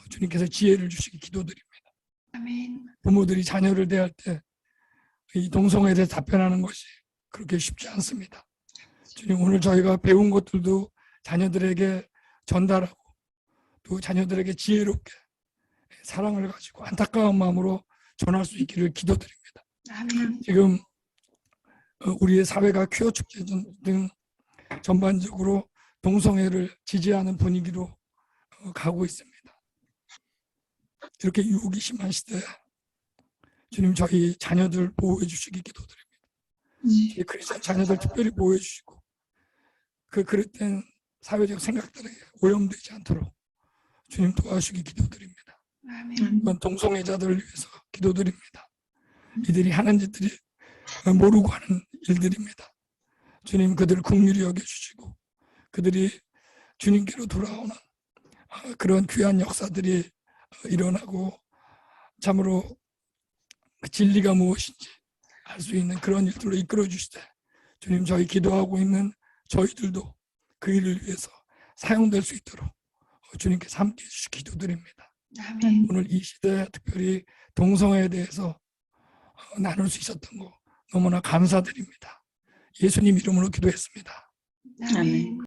주님께서 지혜를 주시기 기도드립니다. 아멘. 부모들이 자녀를 대할 때 이 동성애에 대해 답변하는 것이 그렇게 쉽지 않습니다. 주님, 오늘 저희가 배운 것들도 자녀들에게 전달하고 또 자녀들에게 지혜롭게 사랑을 가지고 안타까운 마음으로 전할 수 있기를 기도드립니다. 아멘. 지금 우리의 사회가 퀴어 축제 등 전반적으로 동성애를 지지하는 분위기로 가고 있습니다. 이렇게 유혹이 심한 시대에 주님, 저희 자녀들 보호해 주시기 기도드립니다. 저희 크리스천 자녀들 특별히 보호해 주시고 그 그릇된 사회적 생각들에 오염되지 않도록 주님 도와주시기 기도드립니다. 아멘. 이번 동성애자들을 위해서 기도드립니다. 이들이 하는 짓들이 모르고 하는 일들입니다. 주님, 그들을 긍휼히 여겨주시고 그들이 주님께로 돌아오는 그런 귀한 역사들이 일어나고 참으로 그 진리가 무엇인지 알 수 있는 그런 일들로 이끌어 주시되 주님, 저희 기도하고 있는 저희들도 그 일을 위해서 사용될 수 있도록 주님께서 함께 해주시기 기도드립니다. 아멘. 오늘 이 시대에 특별히 동성애에 대해서 나눌 수 있었던 거 너무나 감사드립니다. 예수님 이름으로 기도했습니다. 아멘.